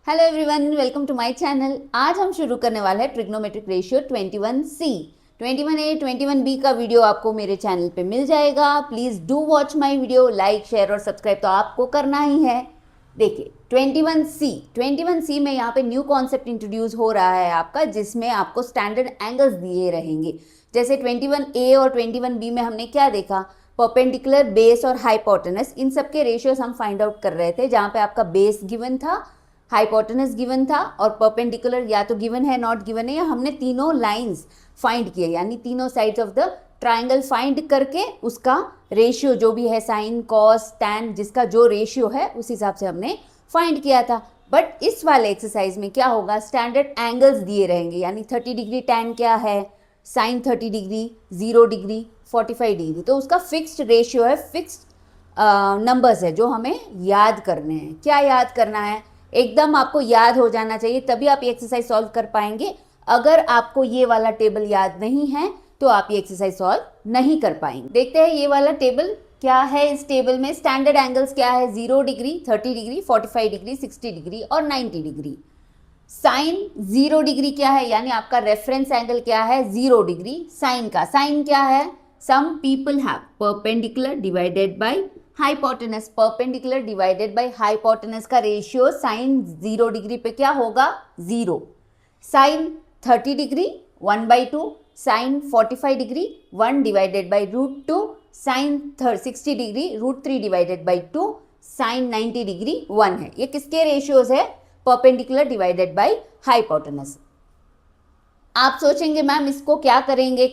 Hello everyone, welcome to my channel. आज हम शुरू करने वाले हैं trigonometric ratio 21C। 21A 21B का वीडियो आपको मेरे चैनल पे मिल जाएगा। Please do watch my video, like share और सब्सक्राइब तो आपको करना ही है। देखिए 21C में यहाँ पे न्यू कॉन्सेप्ट इंट्रोड्यूस हो रहा है आपका, जिसमें आपको स्टैंडर्ड एंगल्स दिए रहेंगे। जैसे 21A और 21B में हमने क्या देखा, परपेंडिकुलर, बेस और हाइपोटेनस, इन सब के रेशियोज हम फाइंड आउट कर रहे थे, जहाँ पे आपका बेस गिवन था, हाइपोटेनस गिवन था और परपेंडिकुलर या तो गिवन है, नॉट गिवन है, या हमने तीनों लाइंस फाइंड किए, यानी तीनों sides of the triangle find करके उसका रेशियो जो भी है, साइन कॉस टैन, जिसका जो रेशियो है उस हिसाब से हमने फाइंड किया था। बट इस वाले एक्सरसाइज में क्या होगा, स्टैंडर्ड एंगल्स दिए रहेंगे, यानी 30 डिग्री टैन क्या है, साइन 30 डिग्री, 0 डिग्री, 45 डिग्री, तो उसका फिक्स्ड रेशियो है, फिक्स्ड नंबर्स है जो हमें याद करने हैं। क्या याद करना है, एकदम आपको याद हो जाना चाहिए, तभी आप ये एक्सरसाइज सॉल्व कर पाएंगे। अगर आपको ये वाला टेबल याद नहीं है तो आप ये एक्सरसाइज सॉल्व नहीं कर पाएंगे। देखते हैं ये वाला टेबल क्या है। इस टेबल में स्टैंडर्ड एंगल्स क्या है, 0 डिग्री, 30 डिग्री, 45 डिग्री, 60 डिग्री और 90 डिग्री। साइन 0 डिग्री क्या है, यानी आपका रेफरेंस एंगल क्या है, 0 डिग्री। साइन का साइन क्या है, some people have perpendicular divided by hypotenuse, perpendicular divided by hypotenuse का रेशियो साइन 0 डिग्री पे क्या होगा, 0। Sine 30 degree 1/2, sine 45 degree 1 divided by √2, sine 60 degree √3 divided by 2, sine 90 degree 1 है। ये किसके रेशियोज है, परपेंडिकुलर डिवाइडेड बाय हाइपोटेनस। आप सोचेंगे मैम इसको क्या करेंगे,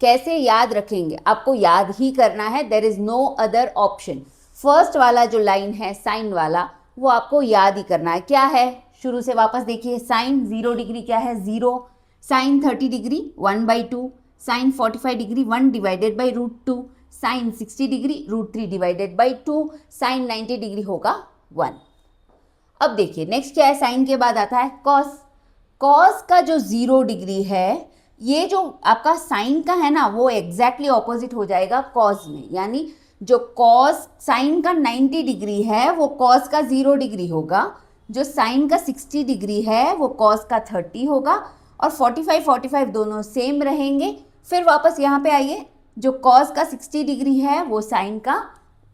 कैसे याद रखेंगे, आपको याद ही करना है, there is no other option. First वाला जो लाइन है साइन वाला, वो आपको याद ही करना है। क्या है, शुरू से वापस देखिए, साइन 0 डिग्री क्या है, 0, sine 30 degree 1/2, sine 45 degree 1 divided by √2, sine 60 degree √3 divided by 2, sine 90 degree होगा 1। अब देखिए नेक्स्ट क्या है, साइन के बाद आता है कॉस। कॉस का जो 0 डिग्री है, ये जो आपका साइन का है ना, वो एग्जैक्टली ऑपोजिट हो जाएगा कॉस में, यानी जो कॉस साइन का 90 डिग्री है वो कॉस का 0 डिग्री होगा, जो साइन का 60 डिग्री है वो कॉस का 30 होगा, और 45 दोनों सेम रहेंगे। फिर वापस यहाँ पे आइए, जो कॉस का 60 डिग्री है वो साइन का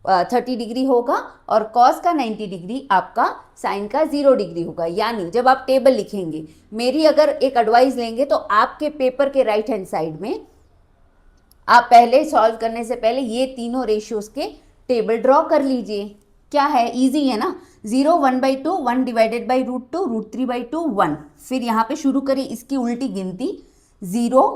30 डिग्री होगा, और कॉस का 90 डिग्री आपका साइन का 0 डिग्री होगा। यानी जब आप टेबल लिखेंगे, मेरी अगर एक एडवाइस लेंगे तो आपके पेपर के राइट हैंड साइड में आप पहले सॉल्व करने से पहले ये तीनों रेशियोज के टेबल ड्रॉ कर लीजिए। क्या है, इजी है ना, 0 1/2, 1 डिवाइडेड बाई √2, √3/2 1। फिर यहाँ पे शुरू करिए इसकी उल्टी गिनती, 0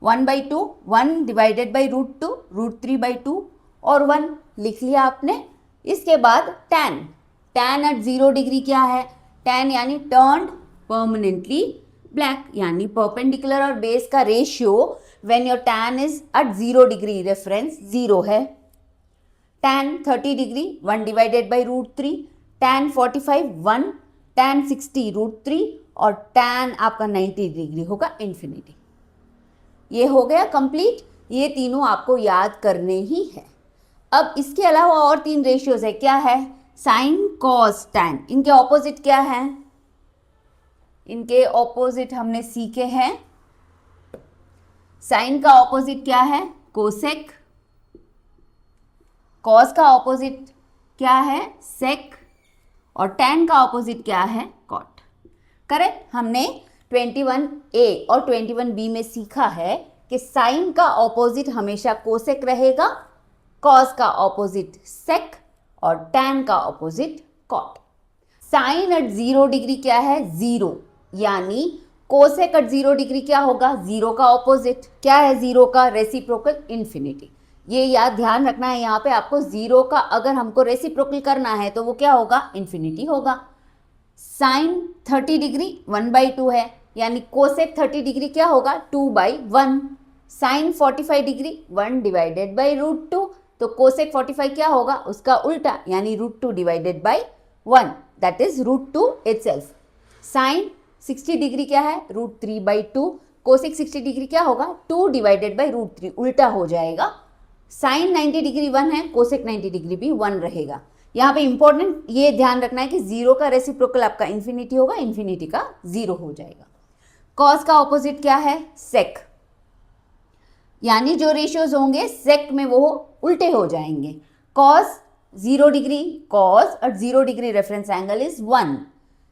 1/2, 1 डिवाइडेड बाई √2, √3/2 और 1 लिख लिया आपने। इसके बाद टैन, टैन एट 0 डिग्री क्या है, टैन यानी टर्न्ड परमानेंटली ब्लैक, यानी परपेंडिकुलर और बेस का ratio when your tan is at 0 degree, reference 0 है। Tan 30 degree 1 divided by √3, tan 45 1, tan 60 √3 और टैन आपका 90 डिग्री होगा इन्फिनिटी। ये हो गया कंप्लीट, ये तीनों आपको याद करने ही है। अब इसके अलावा और 3 रेशियोज है, क्या है, साइन कॉस टैन, इनके ऑपोजिट क्या है, इनके ऑपोजिट हमने सीखे हैं। साइन का ऑपोजिट क्या है, कोसेक, कॉस का ऑपोजिट क्या है, सेक, और टैन का ऑपोजिट क्या है, कॉट। करेक्ट, हमने 21A और 21B में सीखा है कि साइन का ऑपोजिट हमेशा कोसेक रहेगा, कॉस का ऑपोजिट सेक और टैन का opposite cot. Sine at 0 degree क्या है, 0, यानी कोसेक एट 0 डिग्री क्या होगा, 0 का ऑपोजिट क्या है, 0 का रेसिप्रोकल इन्फिनिटी। ये याद ध्यान रखना है, यहाँ पे आपको 0 का अगर हमको रेसिप्रोकल करना है तो वो क्या होगा, इन्फिनिटी होगा। साइन 30 डिग्री 1/2 है, यानी कोसेक 30 डिग्री क्या होगा, 2/1। साइन 45 डिग्री 1 डिवाइडेड बाई √2, तो कोसेक 45 क्या होगा, उसका उल्टा, यानी √2 divided by 1, that is √2 itself. Sine 60 degree क्या है, √3/2, कोसेक 60 डिग्री क्या होगा, 2 डिवाइडेड बाई √3, उल्टा हो जाएगा। साइन 90 डिग्री 1 है, कोसेक 90 डिग्री भी 1 रहेगा। यहाँ पे इंपॉर्टेंट ये ध्यान रखना है कि 0 का रेसिप्रोकल आपका इन्फिनिटी होगा, इन्फिनिटी का 0 हो जाएगा। कॉस का ऑपोजिट क्या है? सेक, यानी जो रेशियोज होंगे सेक में वो उल्टे हो जाएंगे। Cos 0 degree, cos at 0 degree reference angle is 1,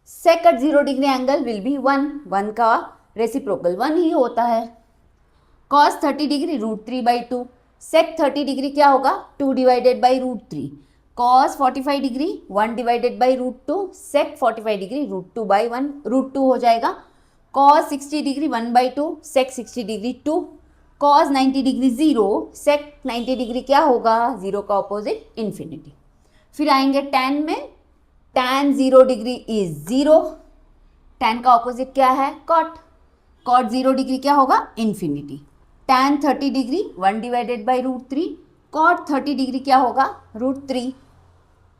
sec at 0 degree angle will be 1, 1 का रेसिप्रोकल 1 ही होता है। कॉस 30 डिग्री √3/2, सेक 30 डिग्री क्या होगा? 2 divided by √3। Cos 45 degree 1 divided by √2, sec 45 degree √2/1, √2 हो जाएगा। Cos 60 degree 1/2, sec 60 degree 2, cos 90 degree 0, sec 90 degree क्या होगा? 0 का ऑपोजिट इन्फिनिटी। फिर आएंगे tan में, tan 0 डिग्री इज 0, tan का ऑपोजिट क्या है? कॉट, कॉट 0 डिग्री क्या होगा? Infinity. tan 30 degree 1 divided by √3, cot 30 degree क्या होगा? √3।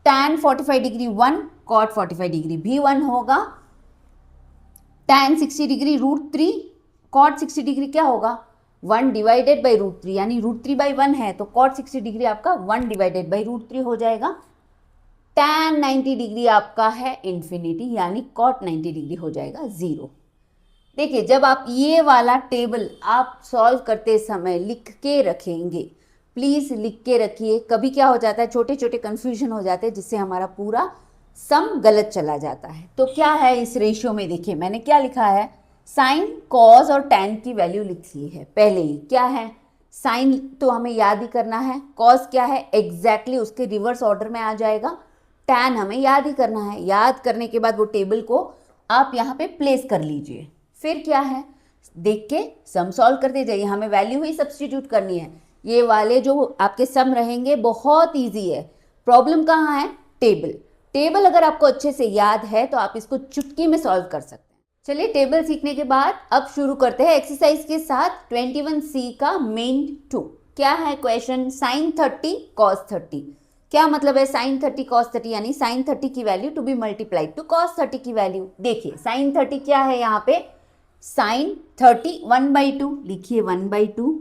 tan 45 डिग्री 1, कॉट 45 डिग्री भी 1 होगा। tan 60 डिग्री √3, कॉट 60 डिग्री क्या होगा? 1 डिवाइडेड बाई √3, यानी √3/1 है तो कॉट 60 डिग्री आपका 1 डिवाइडेड बाई √3 हो जाएगा। tan 90 डिग्री आपका है इन्फिनिटी, यानी कॉट 90 डिग्री हो जाएगा 0। देखिए जब आप ये वाला टेबल आप सॉल्व करते समय लिख के रखेंगे, प्लीज़ लिख के रखिए। कभी क्या हो जाता है, छोटे छोटे कन्फ्यूजन हो जाते हैं जिससे हमारा पूरा सम गलत चला जाता है। तो क्या है इस रेशियो में, देखिए मैंने क्या लिखा है, साइन, कॉस और टैन की वैल्यू लिख ली है पहले ही। क्या है? साइन तो हमें याद ही करना है, कॉस क्या है एग्जैक्टली उसके रिवर्स ऑर्डर में आ जाएगा, टैन हमें याद ही करना है। याद करने के बाद वो टेबल को आप यहाँ पे प्लेस कर लीजिए। फिर क्या है, देख के सम सॉल्व करते जाइए, हमें वैल्यू ही सब्सटीट्यूट करनी है। ये वाले जो आपके सम रहेंगे बहुत इजी है। प्रॉब्लम कहाँ है? टेबल। टेबल अगर आपको अच्छे से याद है तो आप इसको चुटकी में सॉल्व कर सकते हैं। चलिए टेबल सीखने के बाद अब शुरू करते हैं एक्सरसाइज के साथ 21C का मेन 2। क्या है क्वेश्चन? Sign 30 cos 30। क्या मतलब है साइन 30 कॉस 30? यानी साइन 30 की value to be multiplied to cos 30 की वैल्यू। देखिए साइन 30 क्या है, यहाँ पे साइन 30 1/2 लिखिए, 1/2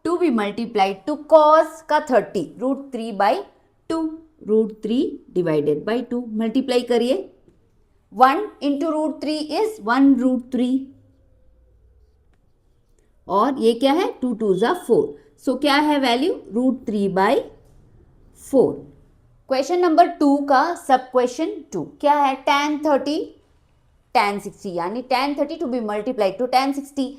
to be multiplied to cos का 30 √3/2, √3 डिवाइडेड बाई 2 मल्टीप्लाई करिए। 1 इंटू √3 इज 1√3 और ये क्या है 2 2 ज़ा 4, सो क्या है वैल्यू √3/4। क्वेश्चन नंबर 2 का सब क्वेश्चन 2 क्या है? tan 30 tan 60, यानी tan 30 to be multiplied to tan 60।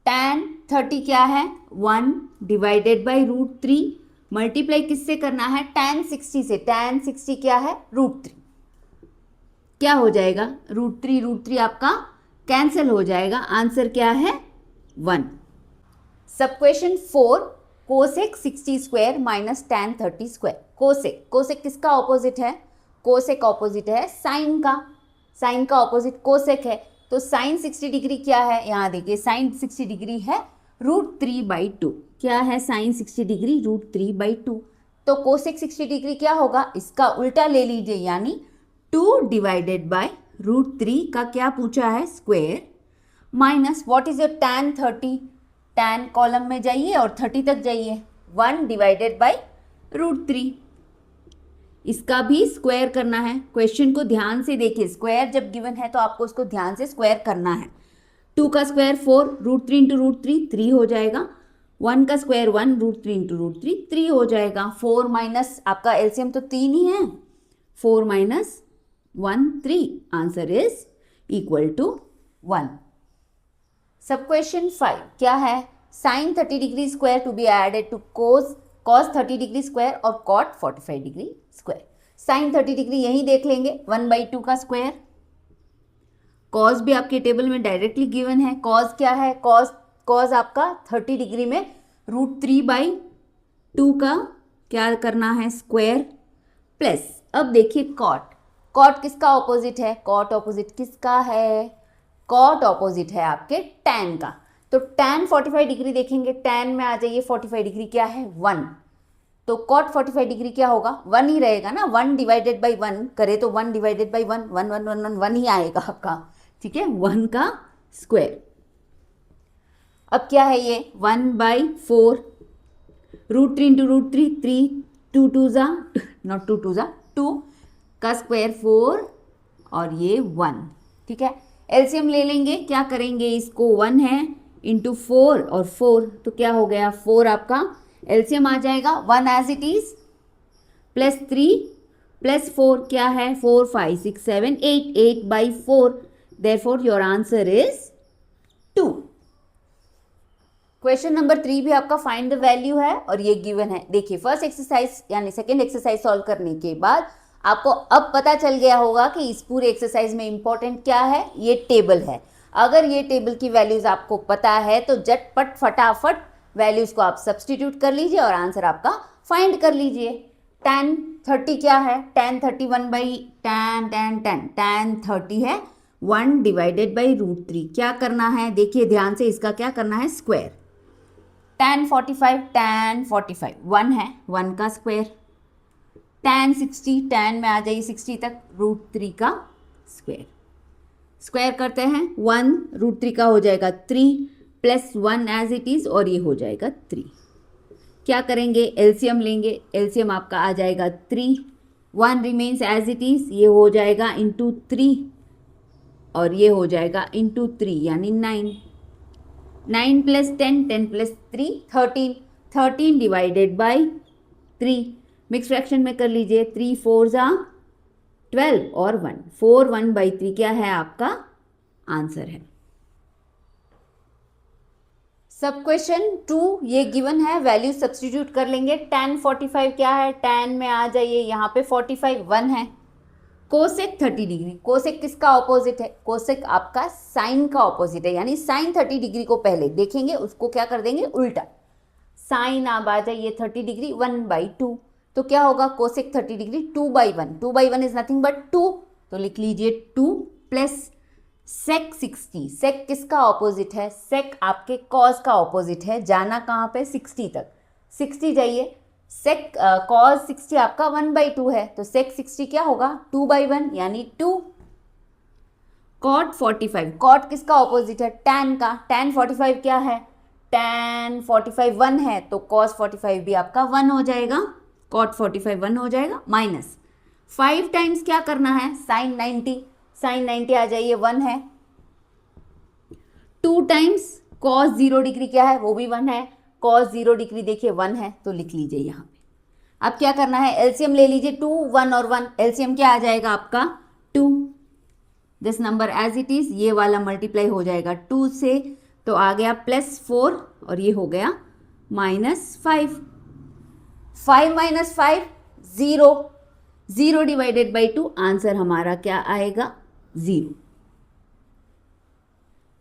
tan 30 क्या है? 1 डिवाइडेड बाई √3, मल्टीप्लाई किससे करना है? tan 60 से। tan 60 क्या है? √3। क्या हो जाएगा? √3 आपका कैंसिल हो जाएगा, आंसर क्या है? 1। Sub question 4 cosec 60 square minus tan 30 square. Cosec, cosec किसका ऑपोजिट है? कोसेक ऑपोजिट है साइन का, साइन का ऑपोजिट कोसेक है। तो साइन 60 डिग्री क्या है? यहाँ देखिए साइन 60 डिग्री है √3/2। क्या है साइन 60 डिग्री? √3/2। तो कोसेक 60 डिग्री क्या होगा? इसका उल्टा ले लीजिए, यानी 2 डिवाइडेड बाय √3 का क्या पूछा है? Square minus what is your tan 30? tan column में जाइए और 30 तक जाइए, 1 डिवाइडेड बाय √3। इसका भी स्क्वायर करना है। क्वेश्चन को ध्यान से देखिए, स्क्वायर जब गिवन है तो आपको उसको ध्यान से स्क्वायर करना है। 2 का स्क्वायर 4, √3 इंटू √3 3 हो जाएगा। 1 का स्क्वायर 1, √3 इंटू √3 3 हो जाएगा। 4 माइनस आपका एलसीएम तो 3 ही है, 4 minus 1 3, answer is equal to 1। Sub question 5 क्या है? Sine 30 degree square to be added to cos 30 degree square और cot 45 degree square. Sine 30 degree यही देख लेंगे, 1/2 का स्क्वायर। cos भी आपके टेबल में डायरेक्टली गिवन है। cos क्या है? cos आपका 30 डिग्री में √3/2 का क्या करना है? Square plus. अब देखिए cot किसका ऑपोजिट है? cot ऑपोजिट किसका है? cot ऑपोजिट है आपके tan का। तो tan 45 डिग्री देखेंगे, tan में आ जाइए, 45 डिग्री क्या है? 1। तो cot 45 डिग्री क्या होगा? 1 ही रहेगा ना, 1 डिवाइडेड बाई 1 करे तो 1 डिवाइडेड बाई 1 1 1 1 1 1 ही आएगा आपका, ठीक है, 1 का स्क्वायर। अब क्या है ये? 1/4 √3 इंटू √3 3, 2 2 ज़ा नॉट 2 2 ज़ा 2 का स्क्वायर 4 और ये 1, ठीक है। एलसीएम ले लेंगे, क्या करेंगे, इसको 1 है इंटू 4 और 4, तो क्या हो गया 4 आपका एलसीएम आ जाएगा 1 as it is, plus 3 plus 4 क्या है 4 5 6 7 8, 8 by 4, therefore your answer is 2। Question number 3 भी आपका फाइंड द वैल्यू है और ये गिवन है। देखिए फर्स्ट एक्सरसाइज यानी सेकंड एक्सरसाइज सॉल्व करने के बाद आपको अब पता चल गया होगा कि इस पूरे एक्सरसाइज में इंपॉर्टेंट क्या है, ये टेबल है। अगर ये टेबल की वैल्यूज आपको पता है तो झटपट फटाफट वैल्यूज को आप सब्सटीट्यूट कर लीजिए और आंसर आपका फाइंड कर लीजिए। tan 30 क्या है, tan 30 1 बाई tan 30 है 1 डिवाइडेड बाई √3। क्या करना है, देखिए ध्यान से, इसका क्या करना है स्क्वायर। tan 45 1 है, 1 का स्क्वायर। tan 60, tan में आ जाइए 60 तक, √3 का स्क्वायर। स्क्वायर करते हैं 1 √3 का हो जाएगा 3 प्लस 1 एज इट इज और ये हो जाएगा 3। क्या करेंगे, एलसीएम लेंगे, एलसीएम आपका आ जाएगा 3, 1 रिमेन्स एज इट इज, ये हो जाएगा इंटू 3 और ये हो जाएगा इंटू 3 यानी 9, 9 plus 10, 10 plus 3 13, 13 divided by 3, mix fraction में कर लीजिए, 3 4 जा 12 और 1, 4 1 बाई 3 क्या है आपका आंसर है। सब क्वेश्चन 2 ये गिवन है, वैल्यू सब्सटीट्यूट कर लेंगे। tan 45 क्या है, tan में आ जाइए, यहाँ पे 45 1 है, कोसेक 30 डिग्री, कोसेक किसका ऑपोजिट है, कोसेक आपका साइन का ऑपोजिट है, यानी साइन 30 डिग्री को पहले देखेंगे, उसको क्या कर देंगे उल्टा, साइन आप आ जाइए 30 डिग्री 1/2, तो क्या होगा cosec 30 degree 2/1, 2/1 is nothing but 2, तो लिख लीजिए 2 प्लस सेक 60, सेक किसका ऑपोजिट है, सेक आपके कॉस का ऑपोजिट है, जाना कहाँ पे 60 तक, 60 जाइए, सेक कॉस 60 आपका 1/2 है, तो सेक 60 क्या होगा 2/1 यानी 2। कॉट 45, कॉट किसका ऑपोजिट है, टैन का, टैन 45 क्या है, टैन 45 1 है, तो कॉस 45 भी आपका 1 हो जाएगा, कॉट 45 1 हो जाएगा, माइनस 5 टाइम्स क्या करना है साइन 90, साइन 90 आ जाइए 1 है, 2 टाइम्स कॉस 0 डिग्री क्या है वो भी 1 है, कॉस 0 डिग्री देखिए 1 है, तो लिख लीजिए यहाँ पे। अब क्या करना है, एलसीएम ले लीजिए 2 1 और 1, एलसीएम क्या आ जाएगा आपका 2, this number as it is, ये वाला मल्टीप्लाई हो जाएगा 2 से, तो आ गया +4 और ये हो गया -5, 5 - 5 0, 0 डिवाइडेड बाई 2, आंसर हमारा क्या आएगा 0।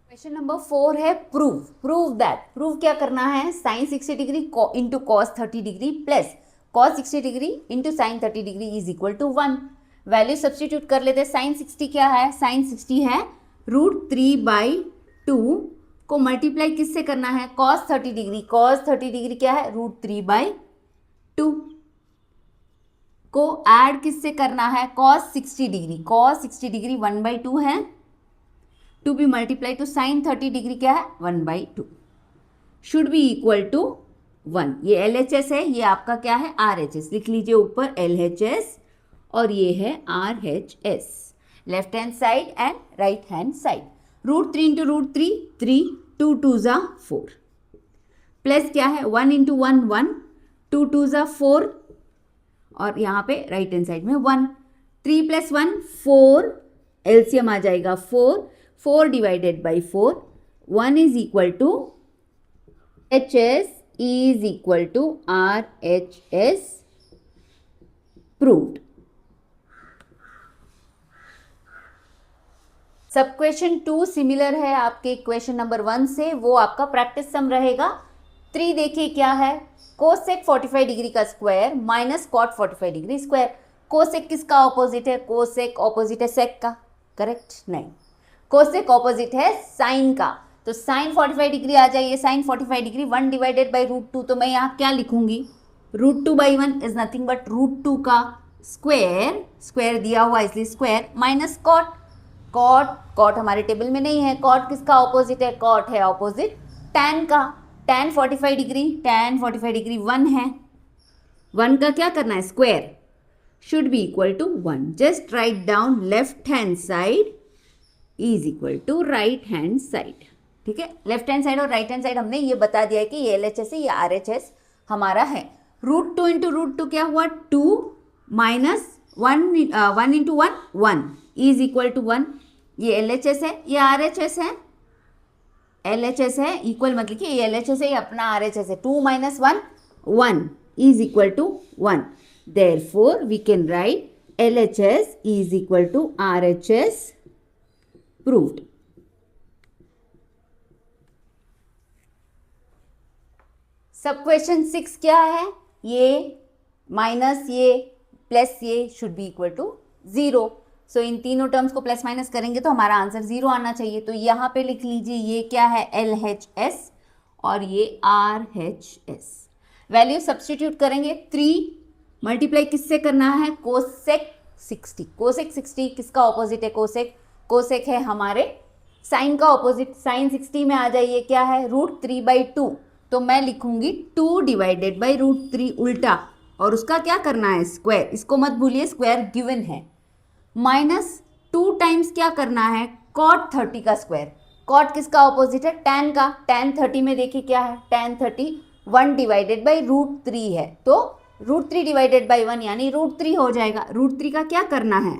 क्वेश्चन नंबर 4 है प्रूव दैट, प्रूव क्या करना है, sine 60 degree into cos 30 degree plus cos 60 degree into sine 30 degree is equal to 1। Value substitute कर लेते हैं, साइन 60 क्या है, साइन 60 है √3/2 को मल्टीप्लाई किससे करना है, कॉस 30 डिग्री, कॉस 30 डिग्री क्या है √3/2 को ऐड किससे करना है, कॉस 60 डिग्री, कॉस 60 डिग्री 1/2 है, to be multiply to sine 30 degree क्या है 1/2, शुड बी इक्वल टू 1। ये LHS है, ये आपका क्या है RHS, लिख लीजिए ऊपर LHS और ये है RHS, left hand side and right hand side. √3 into √3 3, 2 2 जा 4, प्लस क्या है 1 इंटू 1 1, 2 2 जा 4 और यहाँ पे राइट हैंड साइड में 1, 3 + 1 4, एलसीएम आ जाएगा 4, 4 divided by 4, 1 is equal to HS is equal to RHS, proved. Sub question 2 similar है आपके क्वेश्चन नंबर 1 से, वो आपका प्रैक्टिस सम रहेगा। 3 देखिए क्या है, कोसेक 45 डिग्री का square minus cot 45 degree square, cosec किसका ऑपोजिट है, कोसेक ऑपोजिट है सेक का, करेक्ट नहीं, कोसेक ऑपोजिट है साइन का, तो साइन 45 डिग्री आ जाइए, साइन 45 डिग्री 1 डिवाइडेड बाई √2, तो मैं यहाँ क्या लिखूंगी √2/1 इज नथिंग बट √2 का स्क्वायर, स्क्वायर दिया हुआ इसलिए square, minus cot, cot cot हमारे टेबल में नहीं है, कॉट किसका ऑपोजिट है, कॉट है ऑपोजिट टैन का, टैन 45 डिग्री, टैन 45 डिग्री 1 है, 1 का क्या करना है square, should be equal to 1. Just write down left hand side is equal to right hand side. ठीक है, लेफ्ट हैंड साइड और राइट हैंड साइड हमने ये बता दिया है कि ये LHS है, ये RHS हमारा है. √2 इंटू √2 क्या हुआ, 2 minus 1 into 1 1 is equal to 1. ये LHS है, ये RHS है. LHS है इक्वल मतलब कि ये LHS है, ये अपना RHS है. 2 minus 1 1 is equal to 1. Therefore, we can write LHS is equal to RHS proved. सब क्वेश्चन 6 क्या है, ये माइनस ये प्लस ये शुड बी इक्वल टू 0. सो इन तीनों टर्म्स को प्लस माइनस करेंगे तो हमारा आंसर 0 आना चाहिए. तो यहाँ पे लिख लीजिए ये क्या है LHS और ये RHS. वैल्यू सब्स्टिट्यूट करेंगे. 3 मल्टीप्लाई किससे करना है, कोसेक 60. कोसेक 60 किसका ऑपोजिट है, कोसेक. कोसेक है हमारे साइन का ऑपोजिट. साइन 60 में आ जाइए क्या है, √3/2. तो मैं लिखूंगी 2 डिवाइडेड बाई √3 उल्टा, और उसका क्या करना है, स्क्वायर. इसको मत भूलिए, स्क्वायर गिवन है. माइनस 2 टाइम्स क्या करना है, cot 30 का स्क्वायर. cot किसका ऑपोजिट है, tan का. tan 30 में देखिए क्या है, tan 30 1 डिवाइडेड बाई √3 है. तो √3 डिवाइडेड बाई 1 यानी √3 हो जाएगा. √3 का क्या करना है,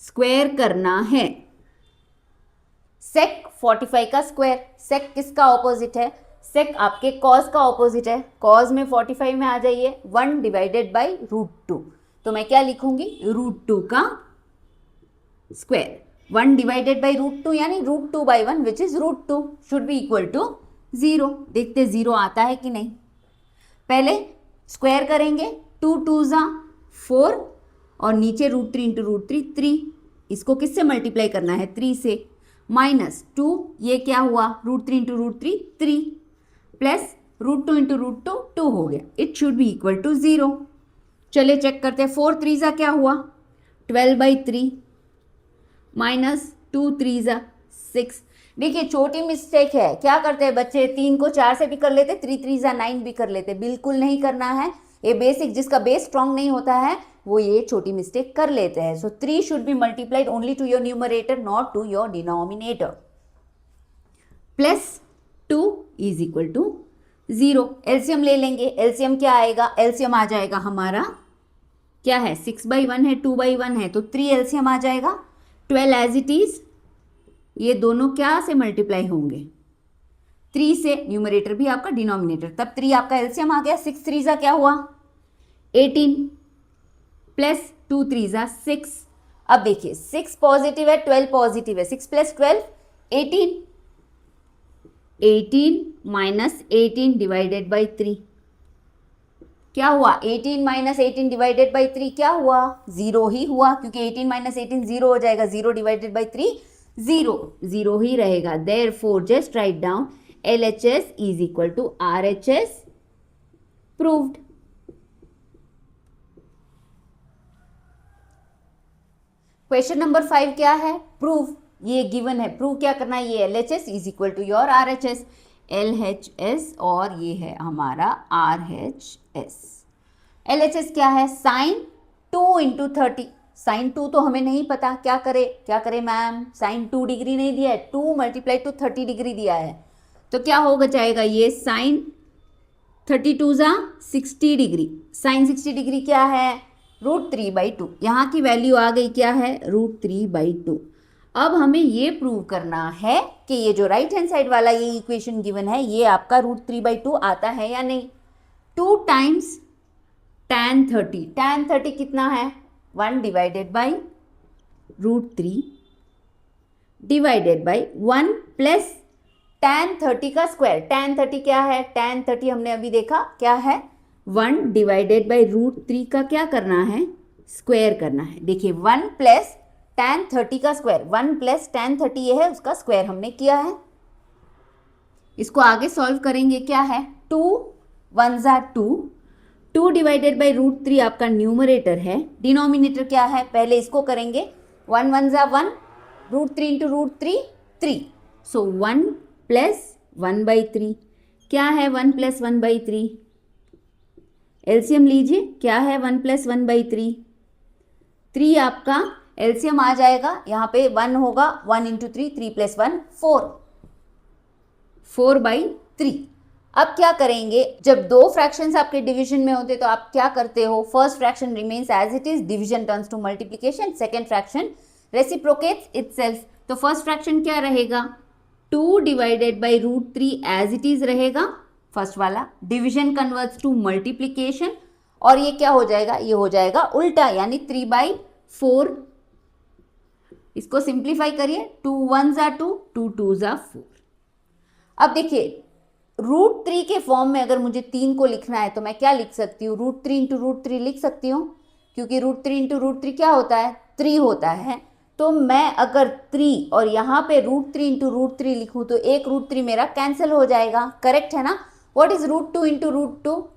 स्क्वायर करना है. sec 45 का स्क्वायर. sec किसका ऑपोजिट है, sec आपके cos का ऑपोजिट है. cos में 45 में आ जाइए, 1 डिवाइडेड बाई √2. तो मैं क्या लिखूंगी, √2 का स्क्वायर. 1 डिवाइडेड बाई √2 यानी √2/1 which is √2 should be equal to 0. देखते 0 आता है कि नहीं. पहले स्क्वायर करेंगे, 2 2 ज़ा 4 और नीचे √3 इंटू √3 3. इसको किससे मल्टीप्लाई करना है, 3 से. माइनस 2 ये क्या हुआ, √3 इंटू √3 3 प्लस √2 इंटू √2 2 हो गया. It should be equal to 0. चलिए चेक करते हैं. 4 3 ज़ा क्या हुआ, 12/3 माइनस 2 3 ज़ा 6. देखिए छोटी मिस्टेक है, क्या करते हैं बच्चे, 3 को 4 से भी कर लेते, 3 3 ज़ा 9 भी कर लेते. बिल्कुल नहीं करना है. ये बेसिक, जिसका बेस स्ट्रांग नहीं होता है वो ये छोटी मिस्टेक कर लेते हैं. So 3 should be multiplied only to your numerator, not to your denominator. Plus 2 is equal to 0. LCM ले लेंगे. एलसीएम क्या आएगा, एलसीएम आ जाएगा हमारा क्या है, 6/1 है, 2/1 है, तो 3 एलसीएम आ जाएगा. 12 एज इट इज. ये दोनों क्या से मल्टीप्लाई होंगे, 3 से. न्यूमरेटर भी आपका, डिनोमिनेटर. तब 3 आपका एलसीएम आ गया. 6 3 ज़ा क्या हुआ, 18 प्लस 2 3 ज़ा 6. अब देखिए 6 पॉजिटिव है, 12 पॉजिटिव है. 6 प्लस 12 18. 18 माइनस 18 डिवाइडेड बाई 3 क्या हुआ, 18 माइनस 18 डिवाइडेड बाई 3 क्या हुआ, 0 ही हुआ. क्योंकि 18 माइनस 18 0 हो जाएगा. 0 डिवाइडेड बाई 3 0 0 ही रहेगा. Therefore just write down LHS is equal to RHS proved. Question number 5 क्या है, प्रूव. ये गिवन है, प्रूव क्या करना है, ये LHS is equal to your RHS. LHS और ये है हमारा RHS. LHS क्या है, साइन 2 इंटू 30. साइन 2 तो हमें नहीं पता, क्या करे मैम, साइन 2 डिग्री नहीं दिया है, 2 मल्टीप्लाई टू 30 डिग्री दिया है. तो क्या होगा जाएगा, ये साइन 32 ज़ा 60 डिग्री. साइन 60 डिग्री क्या है, √3/2. यहाँ की वैल्यू आ गई क्या है, √3/2. अब हमें ये प्रूव करना है कि ये जो राइट हैंड साइड वाला ये इक्वेशन गिवन है ये आपका √3/2 आता है या नहीं. 2 टाइम्स tan 30. tan 30 कितना है, 1 divided by √3 divided by 1 plus tan 30 का स्क्वायर. tan 30 क्या है, tan 30 हमने अभी देखा क्या है, 1 डिवाइडेड बाई √3 का क्या करना है, स्क्वायर करना है. देखिए 1 प्लस tan 30 का स्क्वायर, 1 प्लस tan 30 ये है, उसका स्क्वायर हमने किया है. इसको आगे सॉल्व करेंगे, क्या है, 2 1 ज़ा 2. 2 डिवाइडेड बाई √3 आपका न्यूमरेटर है. डिनोमिनेटर क्या है, पहले इसको करेंगे. 1 1 ज़ा 1, √3 इंटू √3 3. सो 1 प्लस 1/3 क्या है, 1 प्लस 1/3. एलसीएम लीजिए, क्या है 1 प्लस 1/3, 3 आपका एलसीएम आ जाएगा, यहाँ पे 1 होगा, 1 इंटू 3, 3 प्लस 1 4, 4/3। अब क्या करेंगे, जब दो फ्रैक्शंस आपके डिवीजन में होते तो आप क्या करते हो, first fraction remains as it is, division turns to multiplication, second fraction reciprocates itself. तो फर्स्ट फ्रैक्शन क्या रहेगा, 2 divided by √3 as it is रहेगा, फर्स्ट वाला, डिवीजन कन्वर्ट्स टू मल्टीप्लिकेशन, और ये क्या हो जाएगा, ये हो जाएगा उल्टा, यानी 3/4। इसको सिंप्लीफाई करिए, 2 1 ज़ा 2, 2 2 ज़ा 4। अब देखिए √3 के फॉर्म में अगर मुझे 3 को लिखना है तो मैं क्या लिख सकती हूँ, √3 इंटू √3 लिख सकती हूँ, क्योंकि √3 इंटू √3 क्या होता है, 3 होता है। तो मैं अगर 3 और यहाँ पे √3 इंटू √3 लिखूँ तो एक √3 मेरा कैंसिल हो जाएगा, करेक्ट है ना। What is √2 into √2,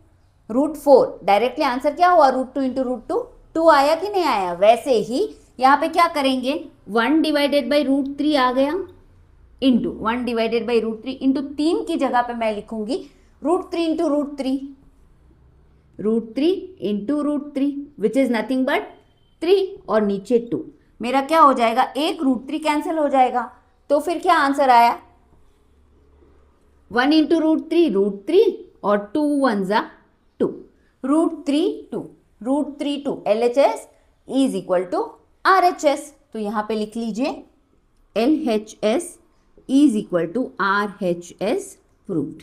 √4। Directly answer क्या हुआ, √2 इंटू √2, 2 आया कि नहीं आया। वैसे ही यहाँ पे क्या करेंगे, 1 डिवाइडेड बाई √3 आ गया, इंटू 1 डिवाइडेड बाई √3 इंटू 3 की जगह पे मैं लिखूंगी √3 into √3, √3 into √3 which is nothing but 3, और नीचे 2। मेरा क्या हो जाएगा, एक √3 कैंसिल हो जाएगा, तो फिर क्या आंसर आया, 1 इंटू √3 और 2 1 ज़ा 2, √3 2, √3 2 LHS is equal to RHS। तो यहाँ पे लिख लीजिए LHS is equal to RHS proved.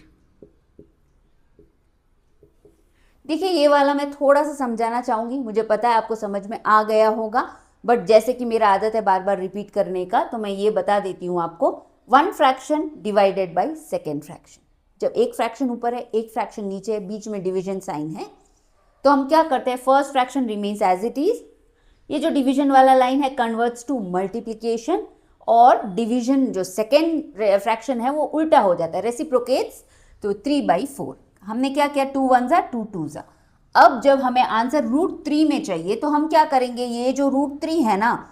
देखिए ये वाला मैं थोड़ा सा समझाना चाहूंगी, मुझे पता है आपको समझ में आ गया होगा, बट जैसे कि मेरा आदत है बार बार रिपीट करने का, तो मैं ये बता देती हूँ आपको। 1 fraction divided by second fraction, जब एक फ्रैक्शन ऊपर है एक फ्रैक्शन नीचे है, बीच में डिवीजन साइन है, तो हम क्या करते हैं, first fraction remains as it is, ये जो डिवीजन वाला लाइन है कन्वर्ट्स टू मल्टीप्लिकेशन, और डिवीजन जो सेकेंड फ्रैक्शन है वो उल्टा हो जाता है, रेसिप्रोकेट्स, तो 3/4। हमने क्या किया, 2 1 ज़ा 2 2 ज़ा। अब जब हमें आंसर √3 में चाहिए तो हम क्या करेंगे, ये जो √3 है ना,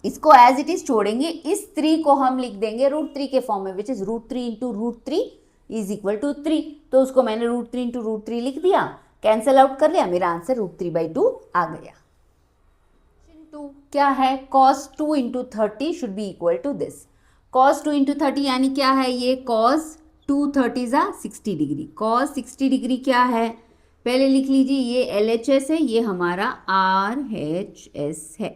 इसको एज इट इज छोड़ेंगे, इस 3 को हम लिख देंगे √3 के फॉर्म में, which is √3 into √3 is equal to 3। तो उसको मैंने √3 इंटू √3 लिख दिया, कैंसिल आउट कर लिया, मेरा आंसर √3/2 आ गया। क्या है, cos 2 into 30 should be equal to this. cos 2 into 30 यानी क्या है, ये cos 2 30 ज़ा 60 डिग्री, cos 60 डिग्री क्या है, पहले लिख लीजिए, ये LHS है, ये हमारा RHS है।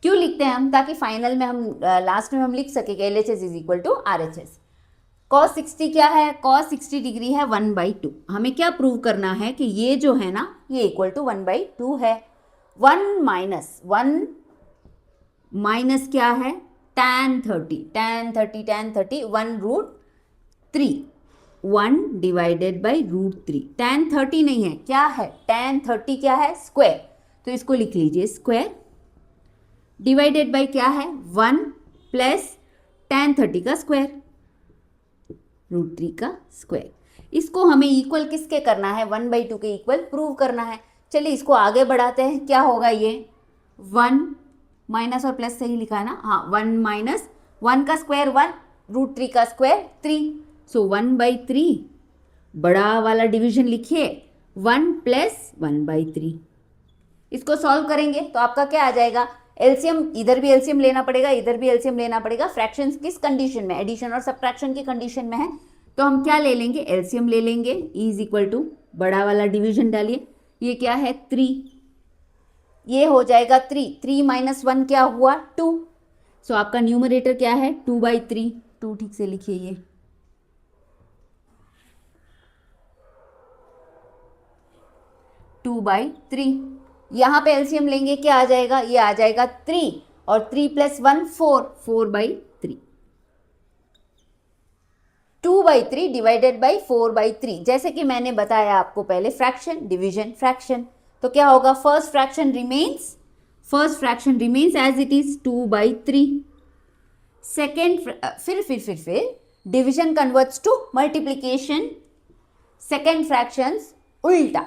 क्यों लिखते हैं हम, ताकि फाइनल में हम लास्ट में हम लिख सके कि LHS is equal to RHS। cos 60 क्या है, cos 60 डिग्री है 1/2। हमें क्या प्रूव करना है कि ये जो है ना, ये इक्वल टू 1/2 है। 1 माइनस क्या है, tan 30, 1/3, 1 डिवाइडेड बाई √3, tan 30 नहीं है, क्या है, tan 30 क्या है, स्क्वायर, तो इसको लिख लीजिए स्क्वायर, डिवाइडेड बाई क्या है, 1 प्लस tan 30 का स्क्वायर, √3 का स्क्वायर। इसको हमें इक्वल किसके करना है, 1/2 के इक्वल प्रूव करना है। चलिए इसको आगे बढ़ाते हैं, क्या होगा ये, 1 माइनस और प्लस से ही लिखा है ना, हाँ, 1 माइनस 1 का स्क्वायर 1, √3 का स्क्वायर 3, सो 1/3, बड़ा वाला डिवीजन लिखिए, 1 प्लस 1/3। इसको सॉल्व करेंगे तो आपका क्या आ जाएगा, एलसीएम, इधर भी एलसीएम लेना पड़ेगा, इधर भी एलसीएम लेना पड़ेगा। फ्रैक्शंस किस कंडीशन में, एडिशन और सब्ट्रैक्शन की कंडीशन में है, तो हम क्या ले लेंगे, एलसीएम ले लेंगे, इज इक्वल टू बड़ा वाला डिवीजन डालिए, ये क्या है 3, ये हो जाएगा 3 माइनस 1 क्या हुआ 2, सो आपका न्यूमरेटर क्या है 2/3, 2 ठीक से लिखिए, ये 2/3। यहाँ पे एलसीएम लेंगे, क्या आ जाएगा, ये आ जाएगा 3, और 3 प्लस 1 4, 4/3, 2/3 डिवाइडेड बाई 4/3। जैसे कि मैंने बताया आपको पहले, फ्रैक्शन डिवीजन फ्रैक्शन, तो क्या होगा, first fraction remains as it is 2/3, second फिर division converts to multiplication, second fractions उल्टा,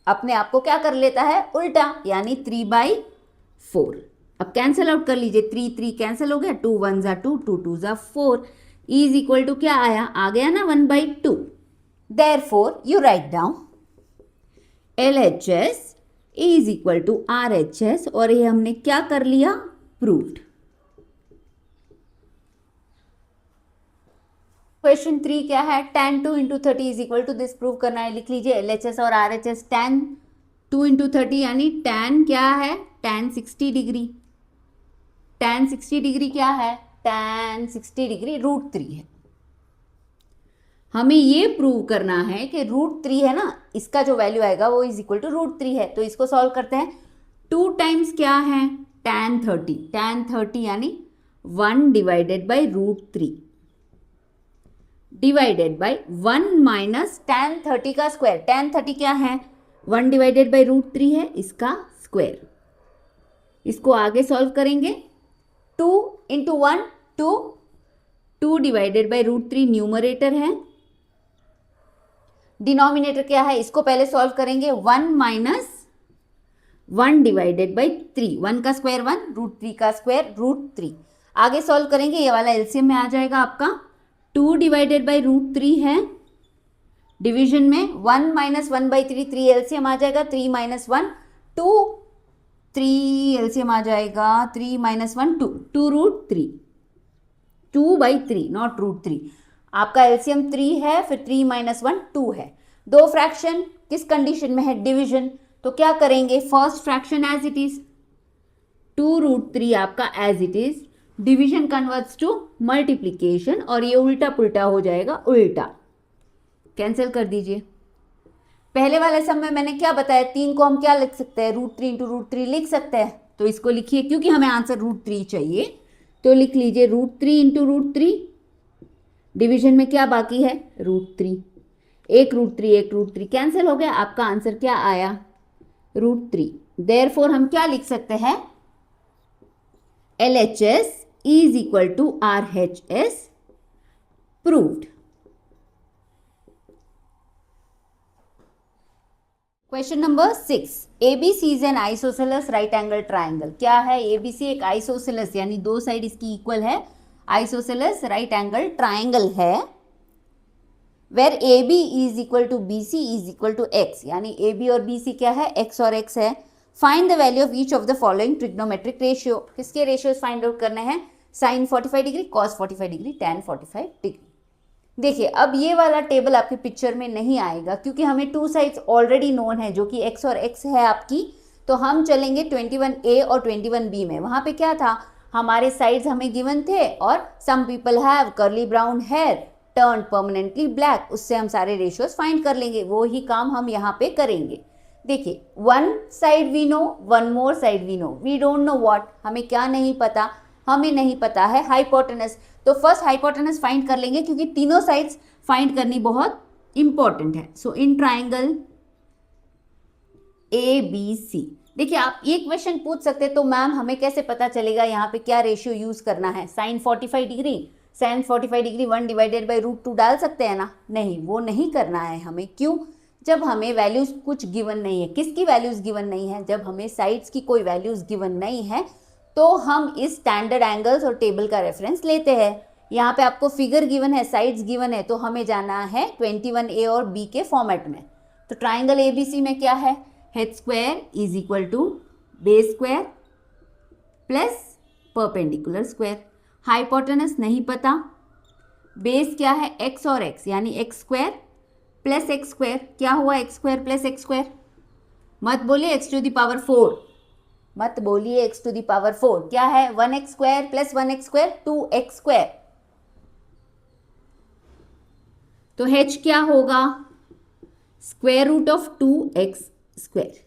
अपने आप को क्या कर लेता है, उल्टा, यानी 3/4। अब कैंसिल आउट कर लीजिए, 3 कैंसिल हो गया, 2 1 ज़ा 2, 2 2 ज़ा 4, इज इक्वल टू क्या आया, आ गया ना 1/2। Therefore you write down LHS a is equal to R H S, और ये हमने क्या कर लिया, प्रूव्ड। क्वेश्चन 3 क्या है, tan 2 into 30 is equal to this, prove करना है। लिख लीजिए एल एच एस और R H S. tan 2 into 30 यानी tan क्या है, tan 60 डिग्री। tan 60 डिग्री क्या है, tan 60 डिग्री √3 है। हमें ये प्रूव करना है कि √3 है ना, इसका जो वैल्यू आएगा वो इज इक्वल टू √3 है। तो इसको सॉल्व करते हैं। 2 टाइम्स क्या है, tan 30, tan 30 यानी 1 divided by √3 divided by 1 minus tan 30 का स्क्वायर। tan 30 क्या है, 1 डिवाइडेड बाई √3 है, इसका स्क्वायर। इसको आगे सॉल्व करेंगे। 2 इंटू 1 2, 2 डिवाइडेड बाई √3 न्यूमरेटर है, डिनोमिनेटर क्या है, इसको पहले सॉल्व करेंगे। 1 माइनस 1 डिवाइडेड बाई 3, 1 का स्क्वायर 1, √3 का स्क्वायर √3। आगे सॉल्व करेंगे, ये वाला एलसीएम में आ जाएगा आपका। 2 डिवाइडेड बाई √3 है, डिवीजन में 1 माइनस 1/3, 3 एलसीएम आ जाएगा। 3 माइनस 1 2, 3 एलसीएम आ जाएगा। 3 माइनस 1 2, 2√3, 2/3 नॉट √3। आपका एलसीएम 3 है, फिर 3 माइनस 1 2 है। दो फ्रैक्शन किस कंडीशन में है, डिवीजन। तो क्या करेंगे, first fraction as it is, 2√3 आपका as it is, division converts to multiplication, और ये उल्टा पुल्टा हो जाएगा, उल्टा कैंसिल कर दीजिए। पहले वाले सम में मैंने क्या बताया, 3 को हम क्या लिख सकते हैं, √3 इंटू √3 लिख सकते हैं। तो इसको लिखिए, क्योंकि हमें आंसर √3 चाहिए, तो लिख लीजिए √3 इंटू √3, डिवीजन में क्या बाकी है, √3, एक √3 कैंसिल हो गया, आपका आंसर क्या आया, √3। देयरफॉर हम क्या लिख सकते हैं, LHS is equal to RHS, proved। Question number 6, ABC is an isosceles right angle triangle। क्या है, ABC एक आइसोसेलस यानी दो साइड इसकी इक्वल है, आइसोसेलस राइट एंगल ट्राइंगल है। Where AB is equal to BC is equal to X, यानी AB और BC क्या है, X और X है। Find the value of each of the following trigonometric ratio. किसके रेशियोज फाइंड आउट करने हैं, sine 45 degree, cos 45 degree, tan 45 degree. देखिए अब ये वाला टेबल आपके पिक्चर में नहीं आएगा, क्योंकि हमें टू साइड्स ऑलरेडी नोन है, जो कि x और x है आपकी। तो हम चलेंगे 21A और 21B में। वहां पे क्या था, हमारे साइड्स हमें गिवन थे, और some people have curly brown hair turn permanently black, उससे हम सारे रेशियोज फाइंड कर लेंगे। वो ही काम हम यहाँ पे करेंगे। देखिए, one side we know, one more side we know, we don't know what, हमें क्या नहीं पता, हमें नहीं पता है हाइपोटेनस। तो फर्स्ट हाइपोटेनस फाइंड कर लेंगे, क्योंकि तीनों साइड्स फाइंड करनी बहुत इंपॉर्टेंट है। सो इन ट्राइंगल ABC, देखिए आप ये क्वेश्चन पूछ सकते तो मैम हमें कैसे पता चलेगा यहाँ पे क्या रेशियो यूज करना है, sine 45 degree, sine 45 degree 1 divided by √2 डाल सकते हैं ना, नहीं वो नहीं करना है हमें। क्यों, जब हमें वैल्यूज कुछ गिवन नहीं है। किसकी वैल्यूज गिवन नहीं है, जब हमें साइड्स की कोई वैल्यूज गिवन नहीं है, तो हम इस स्टैंडर्ड एंगल्स और टेबल का रेफरेंस लेते हैं। यहाँ पे आपको फिगर गिवन है, साइड्स गिवन है, तो हमें जाना है 21A और B के फॉर्मेट में। तो ट्राइंगल ABC में क्या है, head square is equal to base square plus perpendicular square. Hypotenuse नहीं पता, बेस क्या है, x और x, यानी x square plus x square. क्या हुआ, x square plus x square, मत बोलिए x टू द पावर 4, मत बोलिए x टू द पावर 4। क्या है, 1x square plus 1x square 2x square. तो h क्या होगा, square root of 2x square.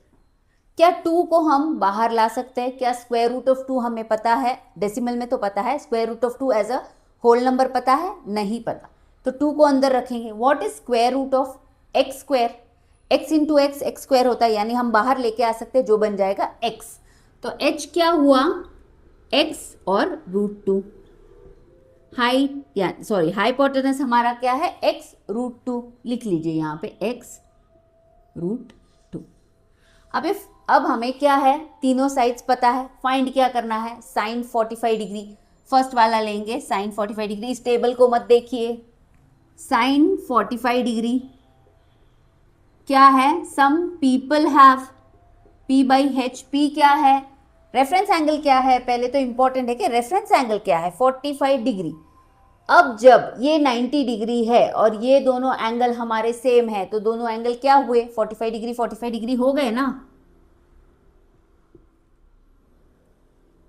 क्या 2 को हम बाहर ला सकते हैं, क्या स्क्वायर रूट ऑफ 2 हमें पता है, डेसिमल में तो पता है, square root of 2 as a whole number पता है, नहीं पता। तो 2 को अंदर रखेंगे। What is square root of x square, x into x x square होता है, यानी हम बाहर लेके आ सकते हैं, जो बन जाएगा x। तो h क्या हुआ, x और √2। हाइट या सॉरी हाइपोटेनस हमारा क्या है, x √2, लिख लीजिए यहाँ पे x √2। अब हमें क्या है, तीनों साइड्स पता है, फाइंड क्या करना है, साइन 45 डिग्री। फर्स्ट वाला लेंगे साइन 45 डिग्री। इस टेबल को मत देखिए, साइन 45 डिग्री क्या है, some people have, P by H, P क्या है, रेफरेंस एंगल क्या है, पहले तो इंपॉर्टेंट है कि रेफरेंस एंगल क्या है, 45 डिग्री। अब जब ये 90 डिग्री है और ये दोनों एंगल हमारे सेम है तो दोनों एंगल क्या हुए, 45 डिग्री हो गए ना।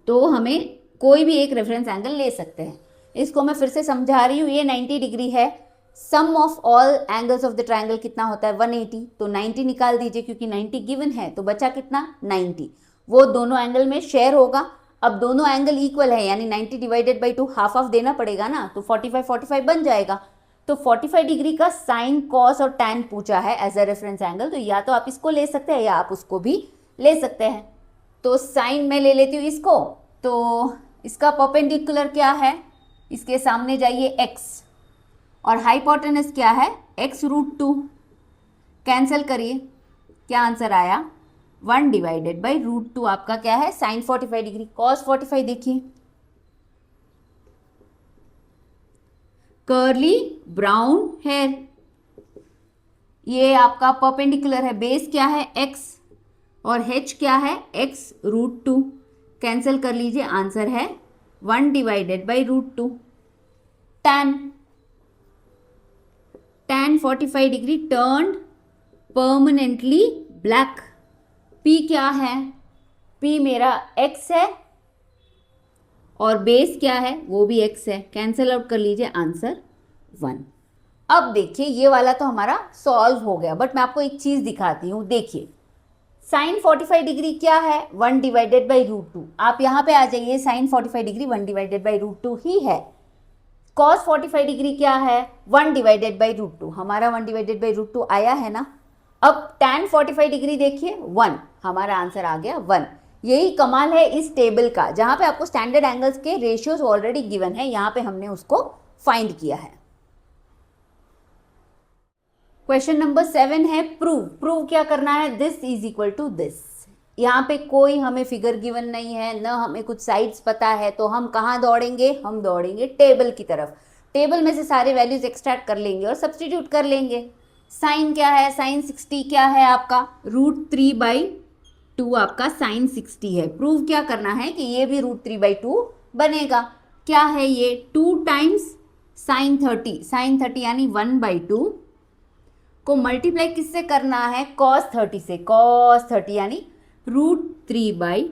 तो हमें कोई भी एक रेफरेंस एंगल ले सकते हैं। इसको मैं फिर से समझा रही हूँ, ये 90 डिग्री है, sum of all angles of the triangle कितना होता है 180, तो 90 निकाल दीजिए क्योंकि 90 गिवन है, तो बचा कितना 90, वो दोनों एंगल में शेयर होगा। अब दोनों एंगल इक्वल है यानी 90 डिवाइडेड बाई 2 हाफ हाफ देना पड़ेगा ना, तो 45 बन जाएगा। तो 45 डिग्री का साइन, कॉस और टैन पूछा है एज अ रेफरेंस एंगल, तो या तो आप इसको ले सकते हैं या आप उसको भी ले सकते हैं। तो साइन में ले लेती हूँ इसको, तो इसका परपेंडिकुलर क्या है, इसके सामने जाइए x, और हाइपोटेनस क्या है x√2, कैंसिल करिए, क्या आंसर आया 1 डिवाइडेड बाई √2, आपका क्या है साइन 45 डिग्री। कॉस 45 देखिए, कर्ली ब्राउन हेयर, ये आपका परपेंडिकुलर है, बेस क्या है x और h क्या है x√2, कैंसिल कर लीजिए, आंसर है 1 divided by √2। tan 45 degree turn permanently black, P क्या है, P मेरा x है और बेस क्या है वो भी x है, कैंसिल आउट कर लीजिए, आंसर 1। अब देखिए ये वाला तो हमारा सॉल्व हो गया, बट मैं आपको एक चीज दिखाती हूँ, देखिए साइन 45 डिग्री क्या है 1 डिवाइडेड बाई √2, आप यहाँ पे आ जाइए, साइन 45 डिग्री 1 डिवाइडेड बाई √2 ही है। कॉस 45 डिग्री क्या है 1 डिवाइडेड बाई √2, हमारा 1 डिवाइडेड बाई √2 आया है ना। अब tan 45 डिग्री देखिए 1, हमारा आंसर आ गया 1। यही कमाल है इस टेबल का, जहां पे आपको स्टैंडर्ड एंगल्स के रेशियोज ऑलरेडी गिवन है, यहां पे हमने उसको फाइंड किया है। क्वेश्चन नंबर 7 है प्रूव क्या करना है, this is equal to this. यहाँ पे कोई हमें फिगर गिवन नहीं है, न हमें कुछ साइड्स पता है, तो हम कहाँ दौड़ेंगे, हम दौड़ेंगे टेबल की तरफ। टेबल में से सारे वैल्यूज एक्सट्रैक्ट कर लेंगे और सब्सटीट्यूट कर लेंगे। साइन क्या है, साइन 60 क्या है आपका √3/2, आपका साइन 60 है। प्रूव क्या करना है कि ये भी √3/2 बनेगा। क्या है ये 2 टाइम्स साइन 30, साइन 30 यानी 1/2 को मल्टीप्लाई किससे करना है cos 30 से, cos 30 यानी √3/2।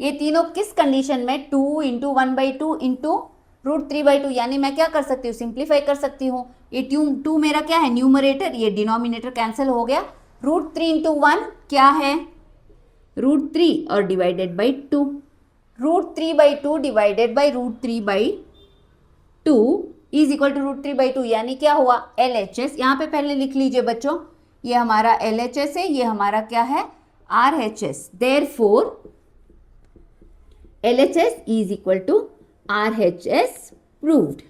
ये तीनों किस कंडीशन में 2 इंटू 1/2 इंटू √3/2, यानी मैं क्या कर सकती हूँ सिंप्लीफाई कर सकती हूँ। ये 2 मेरा क्या है न्यूमरेटर, ये डिनोमिनेटर कैंसिल हो गया, √3 इंटू 1 क्या है √3 और divided by 2, √3/2 divided by √3/2 is equal to √3/2, यानी क्या हुआ LHS। यहाँ पे पहले लिख लीजिए बच्चों, ये हमारा LHS है, ये हमारा क्या है RHS। Therefore LHS is equal to RHS proved.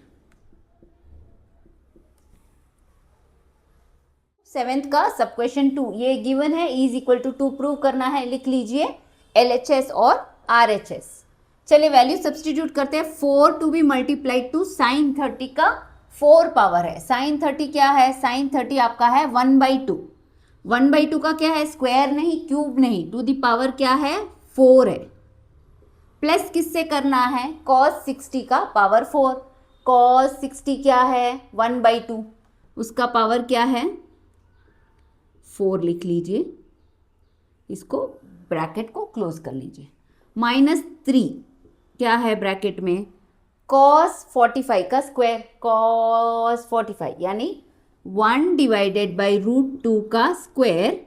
7th का सब क्वेश्चन 2 ये गिवन है, इज इक्वल टू 2 प्रूव करना है, लिख लीजिए LHS और RHS। चलिए वैल्यू सब्सटीट्यूट करते हैं। 4 to be multiplied to sine 30 का 4 पावर है। साइन 30 क्या है, साइन 30 आपका है 1/2, 1/2 का क्या है स्क्वायर नहीं क्यूब नहीं, टू दी पावर क्या है 4 है। प्लस किससे करना है cos 60 का पावर 4, cos 60 क्या है 1/2, उसका पावर क्या है 4 लिख लीजिए, इसको ब्रैकेट को क्लोज कर लीजिए। -3 क्या है ब्रैकेट में cos 45 का स्क्वायर, cos 45 यानी 1 डिवाइडेड बाई √2 का स्क्वायर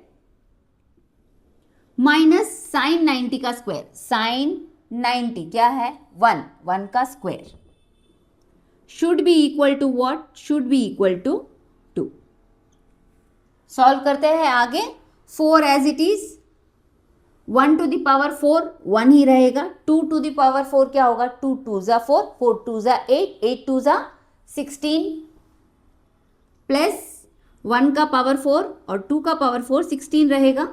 माइनस साइन 90 का स्क्वायर, साइन 90 क्या है 1 का square, should be equal to what, should be equal to 2। Solve करते हैं आगे। 4 as it is, 1 to the power 4 1 ही रहेगा, 2 टू द पावर 4 क्या होगा 2 2 ज़ा 4, 4 2 ज़ा 8, 8 2 ज़ा 16 प्लस 1 का पावर 4 और 2 का पावर 4 16 रहेगा,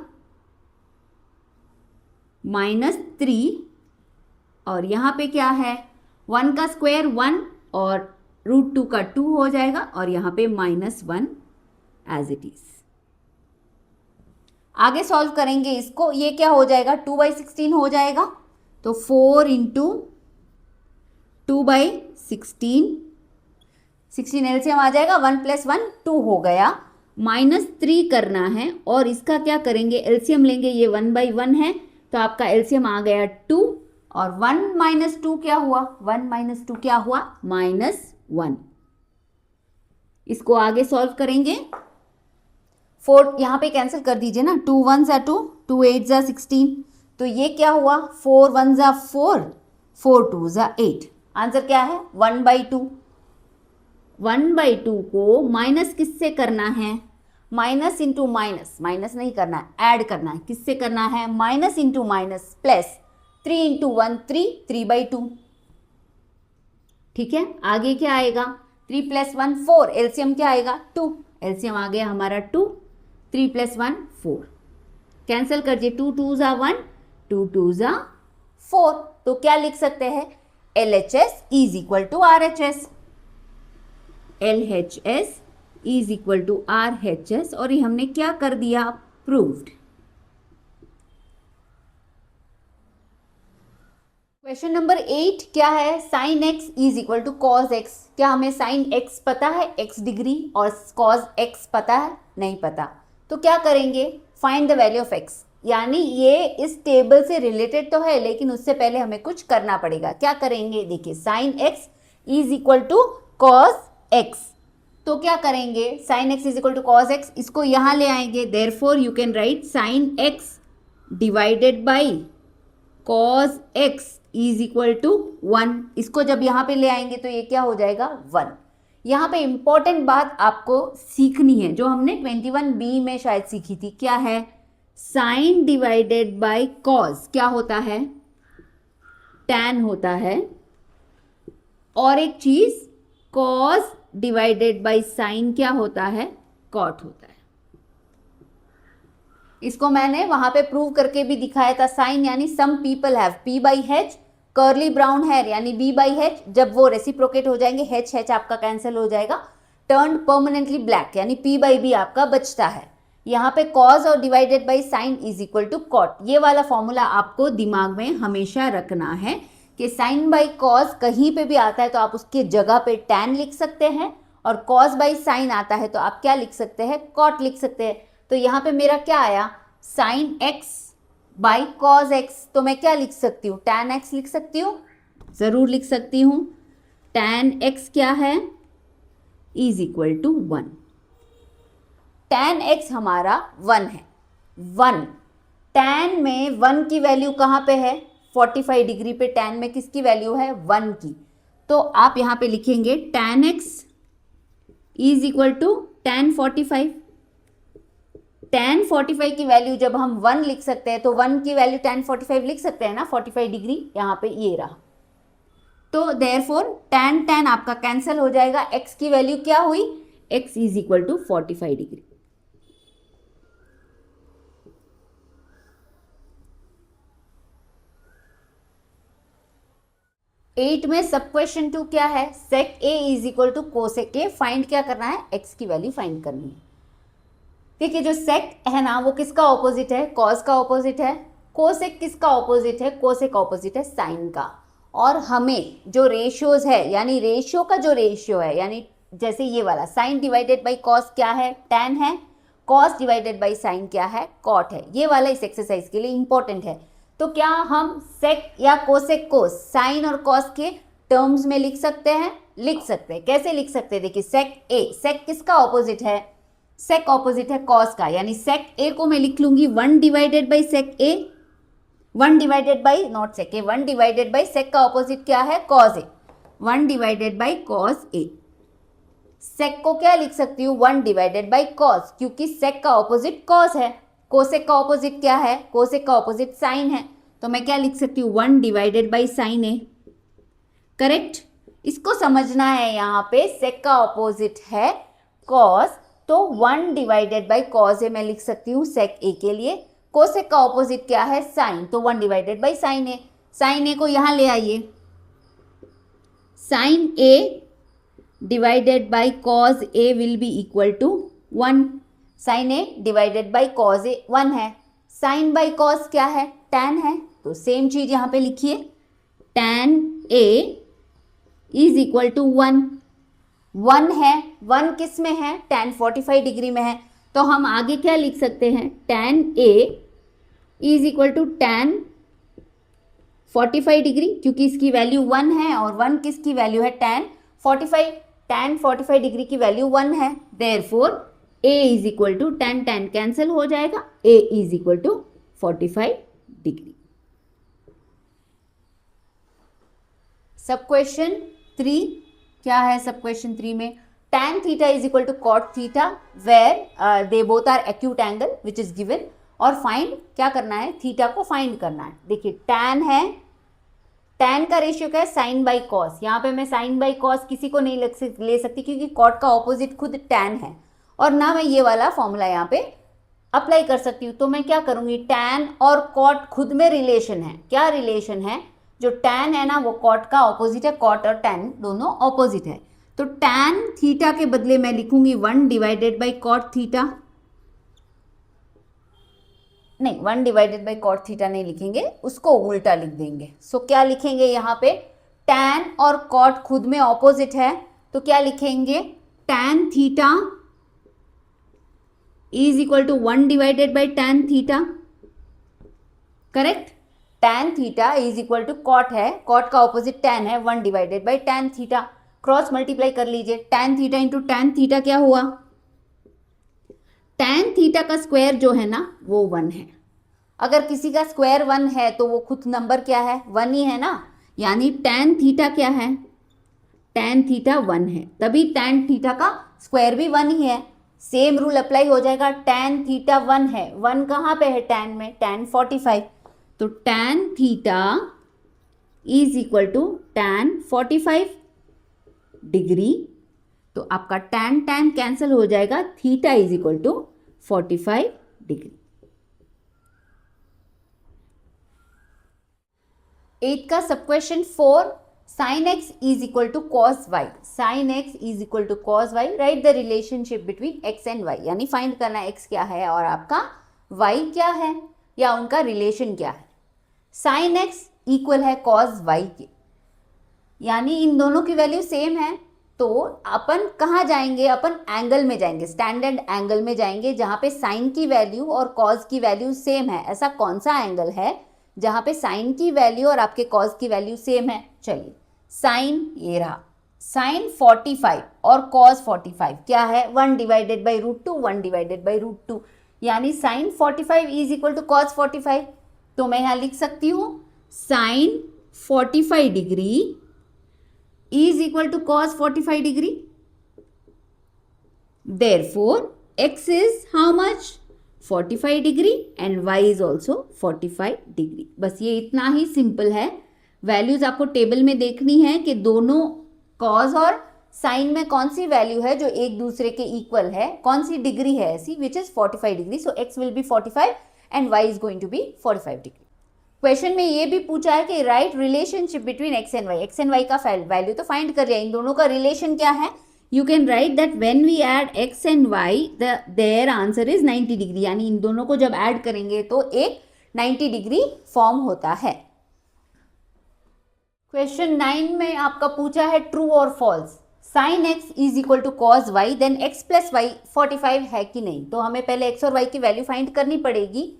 -3 और यहाँ पे क्या है 1 का स्क्वायर 1 और √2 का 2 हो जाएगा और यहाँ पे -1 एज इट इज। आगे सॉल्व करेंगे इसको, ये क्या हो जाएगा 2/16 हो जाएगा, तो 4 इंटू 2/16, 16 एलसीएम आ जाएगा, 1 + 1 2 हो गया, -3 करना है और इसका क्या करेंगे एलसीएम लेंगे, ये 1/1 है तो आपका एलसीएम आ गया 2 और 1 - 2 क्या हुआ, 1 - 2 क्या हुआ -1। इसको आगे सॉल्व करेंगे, 4 यहाँ पे कैंसिल कर दीजिए ना, 2 1 = 2, 2 8 = 16, तो ये क्या हुआ 4 1 = 4, 4 2 = 8। आंसर क्या है 1/2। 1/2 को माइनस किससे करना है, माइनस इंटू माइनस, माइनस नहीं करना है, ऐड करना है, किससे करना है minus into minus plus, 3 into 1 3, 3/2। ठीक है, आगे क्या आएगा 3 + 1 4, एलसीएम क्या आएगा 2, एलसीएम आ गया हमारा 2, 3 + 1 4, कैंसिल कर दिए, 2 2 = 1, 2 2 = 4, तो क्या लिख सकते हैं LHS = RHS, LHS = RHS, और ये हमने क्या कर दिया प्रूव्ड। क्वेश्चन नंबर 8 क्या है, sin x = cos x। क्या हमें sin x पता है x डिग्री और cos x पता है, नहीं पता, तो क्या करेंगे find the value of x, यानी ये इस टेबल से रिलेटेड तो है लेकिन उससे पहले हमें कुछ करना पड़ेगा। क्या करेंगे देखिए, sin x = cos x, तो क्या करेंगे sin x = cos x, इसको यहाँ ले आएंगे, therefore you can right sin x divided by cos x = 1, इसको जब यहाँ पे ले आएंगे तो ये क्या हो जाएगा 1। यहाँ पे इंपॉर्टेंट बात आपको सीखनी है जो हमने 21B में शायद सीखी थी, क्या है साइन डिवाइडेड बाय कॉस क्या होता है tan होता है, और एक चीज cos डिवाइडेड बाय साइन क्या होता है cot होता है। इसको मैंने वहां पे प्रूव करके भी दिखाया था, साइन यानी some people have P/H, curly brown hair यानी B/H, जब वो रेसिप्रोकेट हो जाएंगे H आपका कैंसिल हो जाएगा, टर्न परमानेंटली ब्लैक यानी P/B आपका बचता है। यहाँ पे कॉज और डिवाइडेड बाई साइन = कॉट, ये वाला फॉर्मूला आपको दिमाग में हमेशा रखना है कि साइन बाई कॉज कहीं पे भी आता है तो आप उसके जगह पे tan लिख सकते हैं, और कॉज बाई साइन आता है तो आप क्या लिख सकते हैं कॉट लिख सकते हैं। तो यहाँ पे मेरा क्या आया sine x by cos x, तो मैं क्या लिख सकती हूँ tan x लिख सकती हूँ, ज़रूर लिख सकती हूँ, tan x क्या है = 1, tan x हमारा 1 है, 1 tan में 1 की वैल्यू कहाँ पे है 45 डिग्री पे, tan में किसकी वैल्यू है 1 की, तो आप यहाँ पे लिखेंगे tan x = tan 45, tan 45 की वैल्यू जब हम 1 लिख सकते हैं तो 1 की वैल्यू tan 45 लिख सकते हैं ना, 45 डिग्री यहाँ पे ये रहा, तो देयरफॉर tan आपका कैंसिल हो जाएगा, x की वैल्यू क्या हुई x = 45 डिग्री। एट में सब क्वेश्चन 2 क्या है, sec a = cosec a, find क्या करना है x की वैल्यू फाइंड करनी है। देखिए जो sec है ना वो किसका ऑपोजिट है cos का ऑपोजिट है, cosec किसका ऑपोजिट है cosec ऑपोजिट है sin का, और हमें जो रेशियोज है यानी रेशियो का जो रेशियो है यानी जैसे ये वाला sin डिवाइडेड बाई cos क्या है tan है, cos डिवाइडेड बाई sin क्या है cot है, ये वाला इस एक्सरसाइज के लिए इंपॉर्टेंट है। तो क्या हम sec या cosec को sin और cos के टर्म्स में लिख सकते हैं, लिख सकते हैं, कैसे लिख सकते हैं देखिए sec किसका ऑपोजिट है, sec ऑपोजिट है cos का, यानी sec a को मैं लिख लूंगी 1 divided by sec a, 1 divided by not sec a, 1 divided by sec का ऑपोजिट क्या है cos a, 1 divided by cos a, sec को क्या लिख सकती हूँ 1 डिवाइडेड बाई cos, क्योंकि sec का ऑपोजिट cos है, cosec का ऑपोजिट क्या है cosec का ऑपोजिट sin है, तो मैं क्या लिख सकती हूँ 1 divided by sin a, correct. इसको समझना है, यहाँ पे sec का ऑपोजिट है cos, तो 1 डिवाइडेड बाई cos a मैं लिख सकती हूँ sec a के लिए, cosec का ऑपोजिट क्या है sin, तो 1 divided by sin a, sin a को यहाँ ले आइए, sin a divided by cos a will be equal to 1, sine A divided by cos A 1 है, साइन बाई कॉस क्या है, टैन है, तो सेम चीज यहाँ पे लिखिए, tan A is equal to 1, 1 है, 1 किस में है, टैन 45 डिग्री में है, तो हम आगे क्या लिख सकते हैं, tan A is equal to tan 45 degree, क्योंकि इसकी वैल्यू 1 है और 1 किसकी वैल्यू है, टैन 45, टैन 45 डिग्री की वैल्यू 1 है, therefore a is equal to tan tan cancel हो जाएगा, a is equal to 45 degree. Sub question 3 क्या है, सब क्वेश्चन 3 में tan theta is equal to cot theta where they both are acute angle which is given, और find क्या करना है, theta को फाइंड करना है। देखिए tan है, tan का रेशियो क्या है, साइन बाई कॉस, यहाँ पे मैं साइन बाई कॉस किसी को नहीं ले सकती क्योंकि कॉट का ऑपोजिट खुद tan है, और ना मैं ये वाला फॉर्मूला यहाँ पे अप्लाई कर सकती हूँ। तो मैं क्या करूँगी, tan और कॉट खुद में रिलेशन है, क्या रिलेशन है, जो tan है ना वो कॉट का ऑपोजिट है, कॉट और tan दोनों ऑपोजिट है, तो tan थीटा के बदले मैं लिखूंगी 1 डिवाइडेड बाई कॉट थीटा, नहीं 1 डिवाइडेड बाई कॉट थीटा नहीं लिखेंगे, उसको उल्टा लिख देंगे। सो क्या लिखेंगे यहाँ पे, tan और कॉट खुद में ऑपोजिट है, तो क्या लिखेंगे, tan theta is equal to 1 divided by tan theta, correct, tan theta is equal to cot है, कॉट का ऑपोजिट tan है, 1 divided by tan theta, cross multiply कर लीजिए, tan theta into tan theta क्या हुआ, tan थीटा का square जो है ना वो 1 है, अगर किसी का स्क्वायर 1 है तो वो खुद नंबर क्या है, 1 ही है ना, यानी tan थीटा क्या है, tan थीटा 1 है, तभी tan थीटा का स्क्वायर भी 1 ही है, सेम रूल अप्लाई हो जाएगा, tan थीटा 1 है, 1 कहाँ पे है tan में, tan 45, तो tan theta is equal to tan 45 degree, तो आपका tan tan कैंसिल हो जाएगा, theta is equal to 45 degree. 8 का sub question 4, sin x is equal to cos y, sin x is equal to cos y, write the relationship between x and y, यानी find करना है x क्या है और आपका y क्या है, या उनका रिलेशन क्या है। sin x इक्वल है cos y के, यानी इन दोनों की वैल्यू सेम है, तो अपन कहाँ जाएंगे, अपन एंगल में जाएंगे, स्टैंडर्ड एंगल में जाएंगे, जहाँ पे साइन की वैल्यू और कॉज की वैल्यू सेम है। ऐसा कौन सा एंगल है जहाँ पे साइन की वैल्यू और आपके कॉज की वैल्यू सेम है, चलिए साइन ये रहा, साइन 45 और कॉज 45 क्या है, 1 डिवाइडेड बाई √2, 1 डिवाइडेड बाई √2, यानी sine 45 is equal to cos 45, तो मैं यहाँ लिख सकती हूँ sine 45 degree is equal to cos 45 degree, therefore x is how much, 45 degree and y is also 45 degree। बस ये इतना ही सिंपल है, वैल्यूज आपको टेबल में देखनी है कि दोनों cos और साइन में कौन सी वैल्यू है जो एक दूसरे के इक्वल है, कौन सी डिग्री है ऐसी which is 45 degree, so x will be 45 and y is going to be 45 degree। Question में ये भी पूछा है कि write relationship between X and Y का वैल्यू तो फाइंड कर लिया, इन दोनों का रिलेशन क्या है, you can write that when we add X and Y their answer is 90 degree, यानी इन दोनों को जब ऐड करेंगे तो एक 90 डिग्री फॉर्म होता है। क्वेश्चन 9 में आपका पूछा है ट्रू और false, sine X is equal to cos Y then X plus Y 45 है कि नहीं, तो हमें पहले एक्स और वाई की वैल्यू फाइंड करनी पड़ेगी।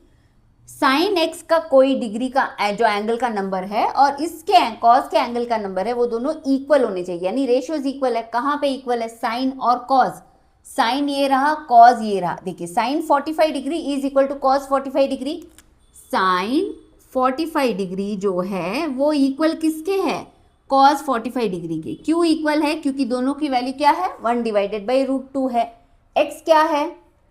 साइन एक्स का कोई डिग्री का जो एंगल का नंबर है और इसके कॉस के एंगल का नंबर है वो दोनों इक्वल होने चाहिए, यानी रेशियोज इक्वल है, कहाँ पे इक्वल है, साइन और कॉस, साइन ये रहा कॉस ये रहा, देखिए sine 45 degree is equal to cos 45 degree, sine 45 degree जो है वो इक्वल किसके है, कॉस 45 डिग्री के, क्यों इक्वल है, क्योंकि दोनों की वैल्यू क्या है, 1 डिवाइडेड बाई √2 है, एक्स क्या है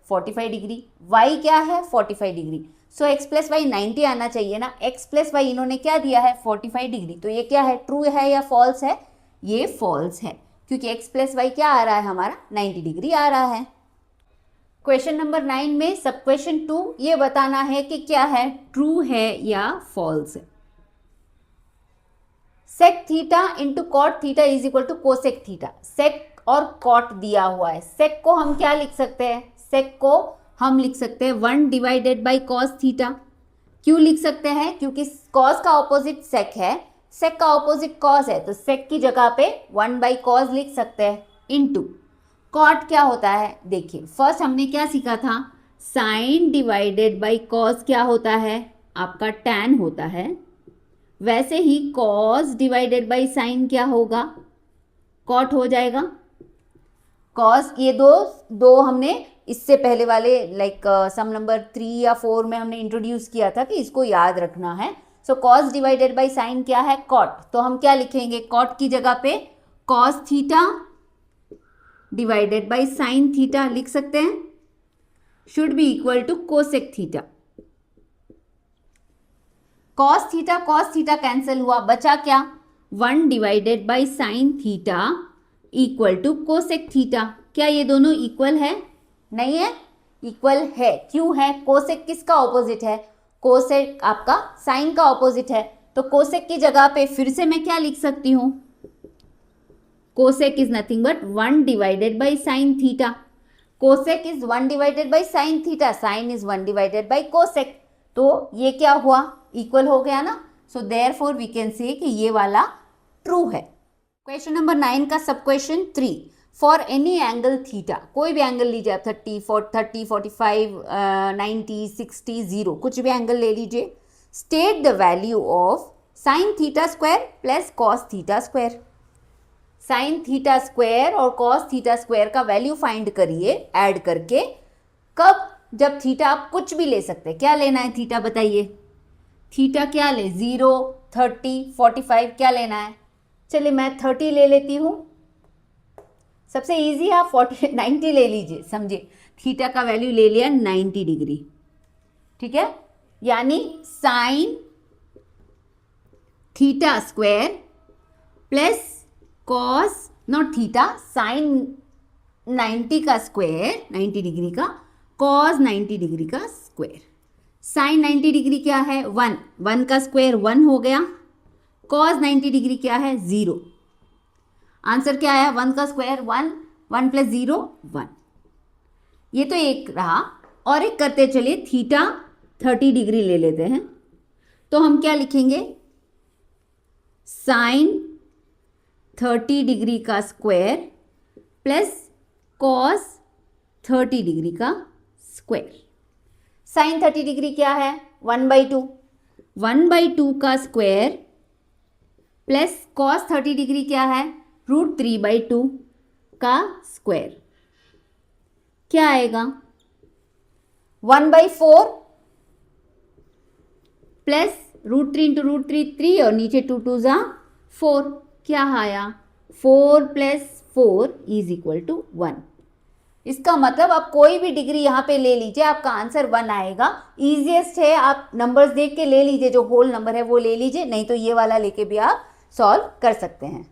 45 डिग्री, वाई क्या है 45 डिग्री, सो x प्लस वाई 90 आना चाहिए ना, x प्लस वाई इन्होंने क्या दिया है 45 डिग्री, तो ये क्या है ट्रू है या फॉल्स है, ये फॉल्स है, क्योंकि x प्लस वाई क्या आ रहा है हमारा 90 डिग्री आ रहा है। क्वेश्चन नंबर 9 में सब क्वेश्चन 2 ये बताना है कि क्या है ट्रू है या फॉल्स है। Sec theta into cot theta is equal to cosec theta, sec और कॉट दिया हुआ है, सेक को हम क्या लिख सकते हैं, सेक को हम लिख सकते हैं 1 डिवाइडेड बाई कॉस थीटा। क्यों लिख सकते हैं? क्योंकि कॉस का ऑपोजिट सेक है, सेक का ऑपोजिट कॉस है, तो सेक की जगह पे 1 बाई कॉस लिख सकते हैं। इनटू कॉट क्या होता है? देखिए फर्स्ट हमने क्या सीखा था, साइन डिवाइडेड बाई कॉस क्या होता है? आपका टैन होता है। वैसे ही कॉस डिवाइडेड बाई साइन क्या होगा? कॉट हो जाएगा। कॉस ये दो हमने इससे पहले वाले लाइक सम नंबर 3 या 4 में हमने इंट्रोड्यूस किया था कि इसको याद रखना है। So cos divided by sign क्या है? कॉट। तो हम क्या लिखेंगे? कॉट की जगह पे cos theta divided by sine theta लिख सकते हैं, should be equal to cosec theta. Cos theta cancel हुआ, बचा क्या? 1 divided by sine theta equal to cosec theta. क्या ये दोनों इक्वल है? नहीं है, इक्वल है। क्यों है? कोसेक किसका ऑपोजिट है? कोसेक आपका साइन का ऑपोजिट है। तो कोसेक की जगह पे फिर से मैं क्या लिख सकती हूं? Cosec is nothing but 1 divided by sine theta. Cosec is 1 divided by sine theta, sine is 1 divided by cosec. तो ये क्या हुआ? इक्वल हो गया ना। So therefore we can say कि ये वाला ट्रू है। क्वेश्चन नंबर 9 का sub question 3, for any angle theta, कोई भी एंगल लीजिए आप, 30, 45, 90, 60, 0, कुछ भी एंगल ले लीजिए। State the value of sine theta square plus cos theta square. Sign theta square और कॉस थीटा स्क्वायर का वैल्यू फाइंड करिए ऐड करके। कब? जब थीटा आप कुछ भी ले सकते हैं। क्या लेना है थीटा बताइए? थीटा क्या ले? 0, 30, 45 क्या लेना है? चलिए मैं 30 ले लेती हूँ, सबसे इजी आप 90 ले लीजिए। समझिए थीटा का वैल्यू ले लिया 90 डिग्री, ठीक है। यानी sine theta square plus cos not theta, sine 90 का स्क्वायर 90 डिग्री का, कॉस 90 डिग्री का स्क्वायर। साइन 90 डिग्री क्या है? 1, 1 का स्क्वायर 1 हो गया। कॉस 90 डिग्री क्या है? 0। आंसर क्या आया? 1 का स्क्वायर 1, 1 प्लस 0 1। ये तो एक रहा, और एक करते चलिए, थीटा 30 डिग्री ले लेते हैं। तो हम क्या लिखेंगे? साइन 30 डिग्री का स्क्वायर प्लस कॉस 30 डिग्री का स्क्वायर। साइन 30 डिग्री क्या है? 1/2, 1/2 का स्क्वायर प्लस कॉस 30 डिग्री क्या है? √3/2 का स्क्वायर। क्या आएगा? 1/4 प्लस √3 इंटू √3 3, और नीचे 2 2 जा 4। क्या आया? 4 प्लस 4 इज इक्वल टू 1। इसका मतलब आप कोई भी डिग्री यहाँ पे ले लीजिए, आपका आंसर 1 आएगा। इजीएस्ट है, आप नंबर्स देख के ले लीजिए, जो होल नंबर है वो ले लीजिए, नहीं तो ये वाला लेके भी आप सॉल्व कर सकते हैं।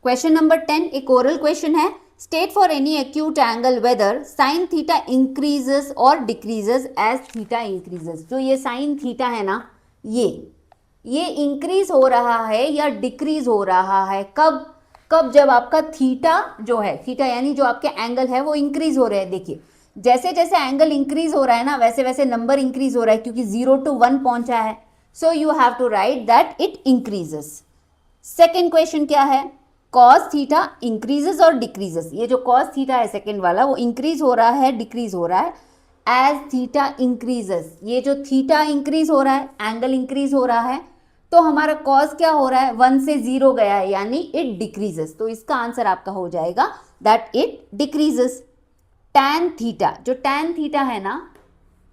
क्वेश्चन नंबर 10 एक ओरल क्वेश्चन है। State for any acute angle whether sine theta increases और डिक्रीजेस एज थीटा इंक्रीजेस। जो ये साइन थीटा है ना, ये इंक्रीज हो रहा है या डिक्रीज हो रहा है? कब? जब आपका थीटा जो है, थीटा यानी जो आपके एंगल है वो इंक्रीज हो रहे हैं। देखिए जैसे जैसे एंगल इंक्रीज हो रहा है ना, वैसे वैसे नंबर इंक्रीज हो रहा है, क्योंकि 0 to 1 पहुंचा है। So you have to write that it increases. Second question क्या है? कॉस थीटा इंक्रीजेस और डिक्रीजेस। ये जो कॉस थीटा है सेकेंड वाला, वो इंक्रीज हो रहा है, डिक्रीज हो रहा है एज थीटा इंक्रीजेस। ये जो थीटा इंक्रीज हो रहा है, एंगल इंक्रीज हो रहा है, तो हमारा कॉस क्या हो रहा है? 1 से 0 गया है, यानी इट डिक्रीजेस। तो इसका आंसर आपका हो जाएगा that it decreases. Tan theta, जो टैन थीटा है ना,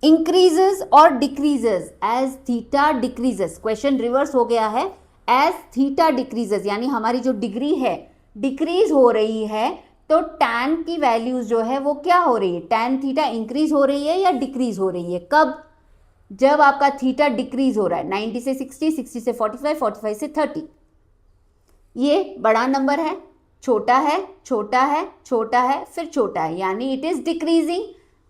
इंक्रीजेस और decreases as theta decreases. Question reverse हो गया है, एज थीटा डिक्रीजेस, यानी हमारी जो डिग्री है डिक्रीज हो रही है, तो टैन की वैल्यूज जो है वो क्या हो रही है? टैन थीटा इंक्रीज हो रही है या डिक्रीज हो रही है? कब? जब आपका थीटा डिक्रीज हो रहा है, 90 से 60, 60 से 45, 45 से 30। ये बड़ा नंबर है, छोटा है, छोटा है, छोटा है, फिर छोटा है, यानी it is decreasing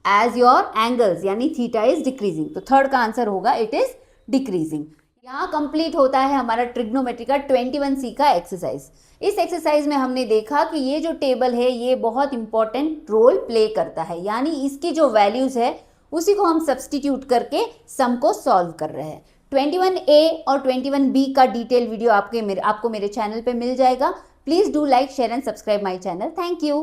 as your angles, यानी थीटा इज डिक्रीजिंग। तो थर्ड का आंसर होगा इट इज डिक्रीजिंग। यहाँ कंप्लीट होता है हमारा ट्रिग्नोमेट्री का 21C का एक्सरसाइज। इस एक्सरसाइज में हमने देखा कि ये जो टेबल है ये बहुत इंपॉर्टेंट रोल प्ले करता है, यानी इसकी जो वैल्यूज है उसी को हम सब्सटीट्यूट करके सम को सॉल्व कर रहे हैं। 21A और 21B का डिटेल वीडियो आपको मेरे चैनल पे मिल जाएगा। Please do like, share and subscribe my channel. Thank you.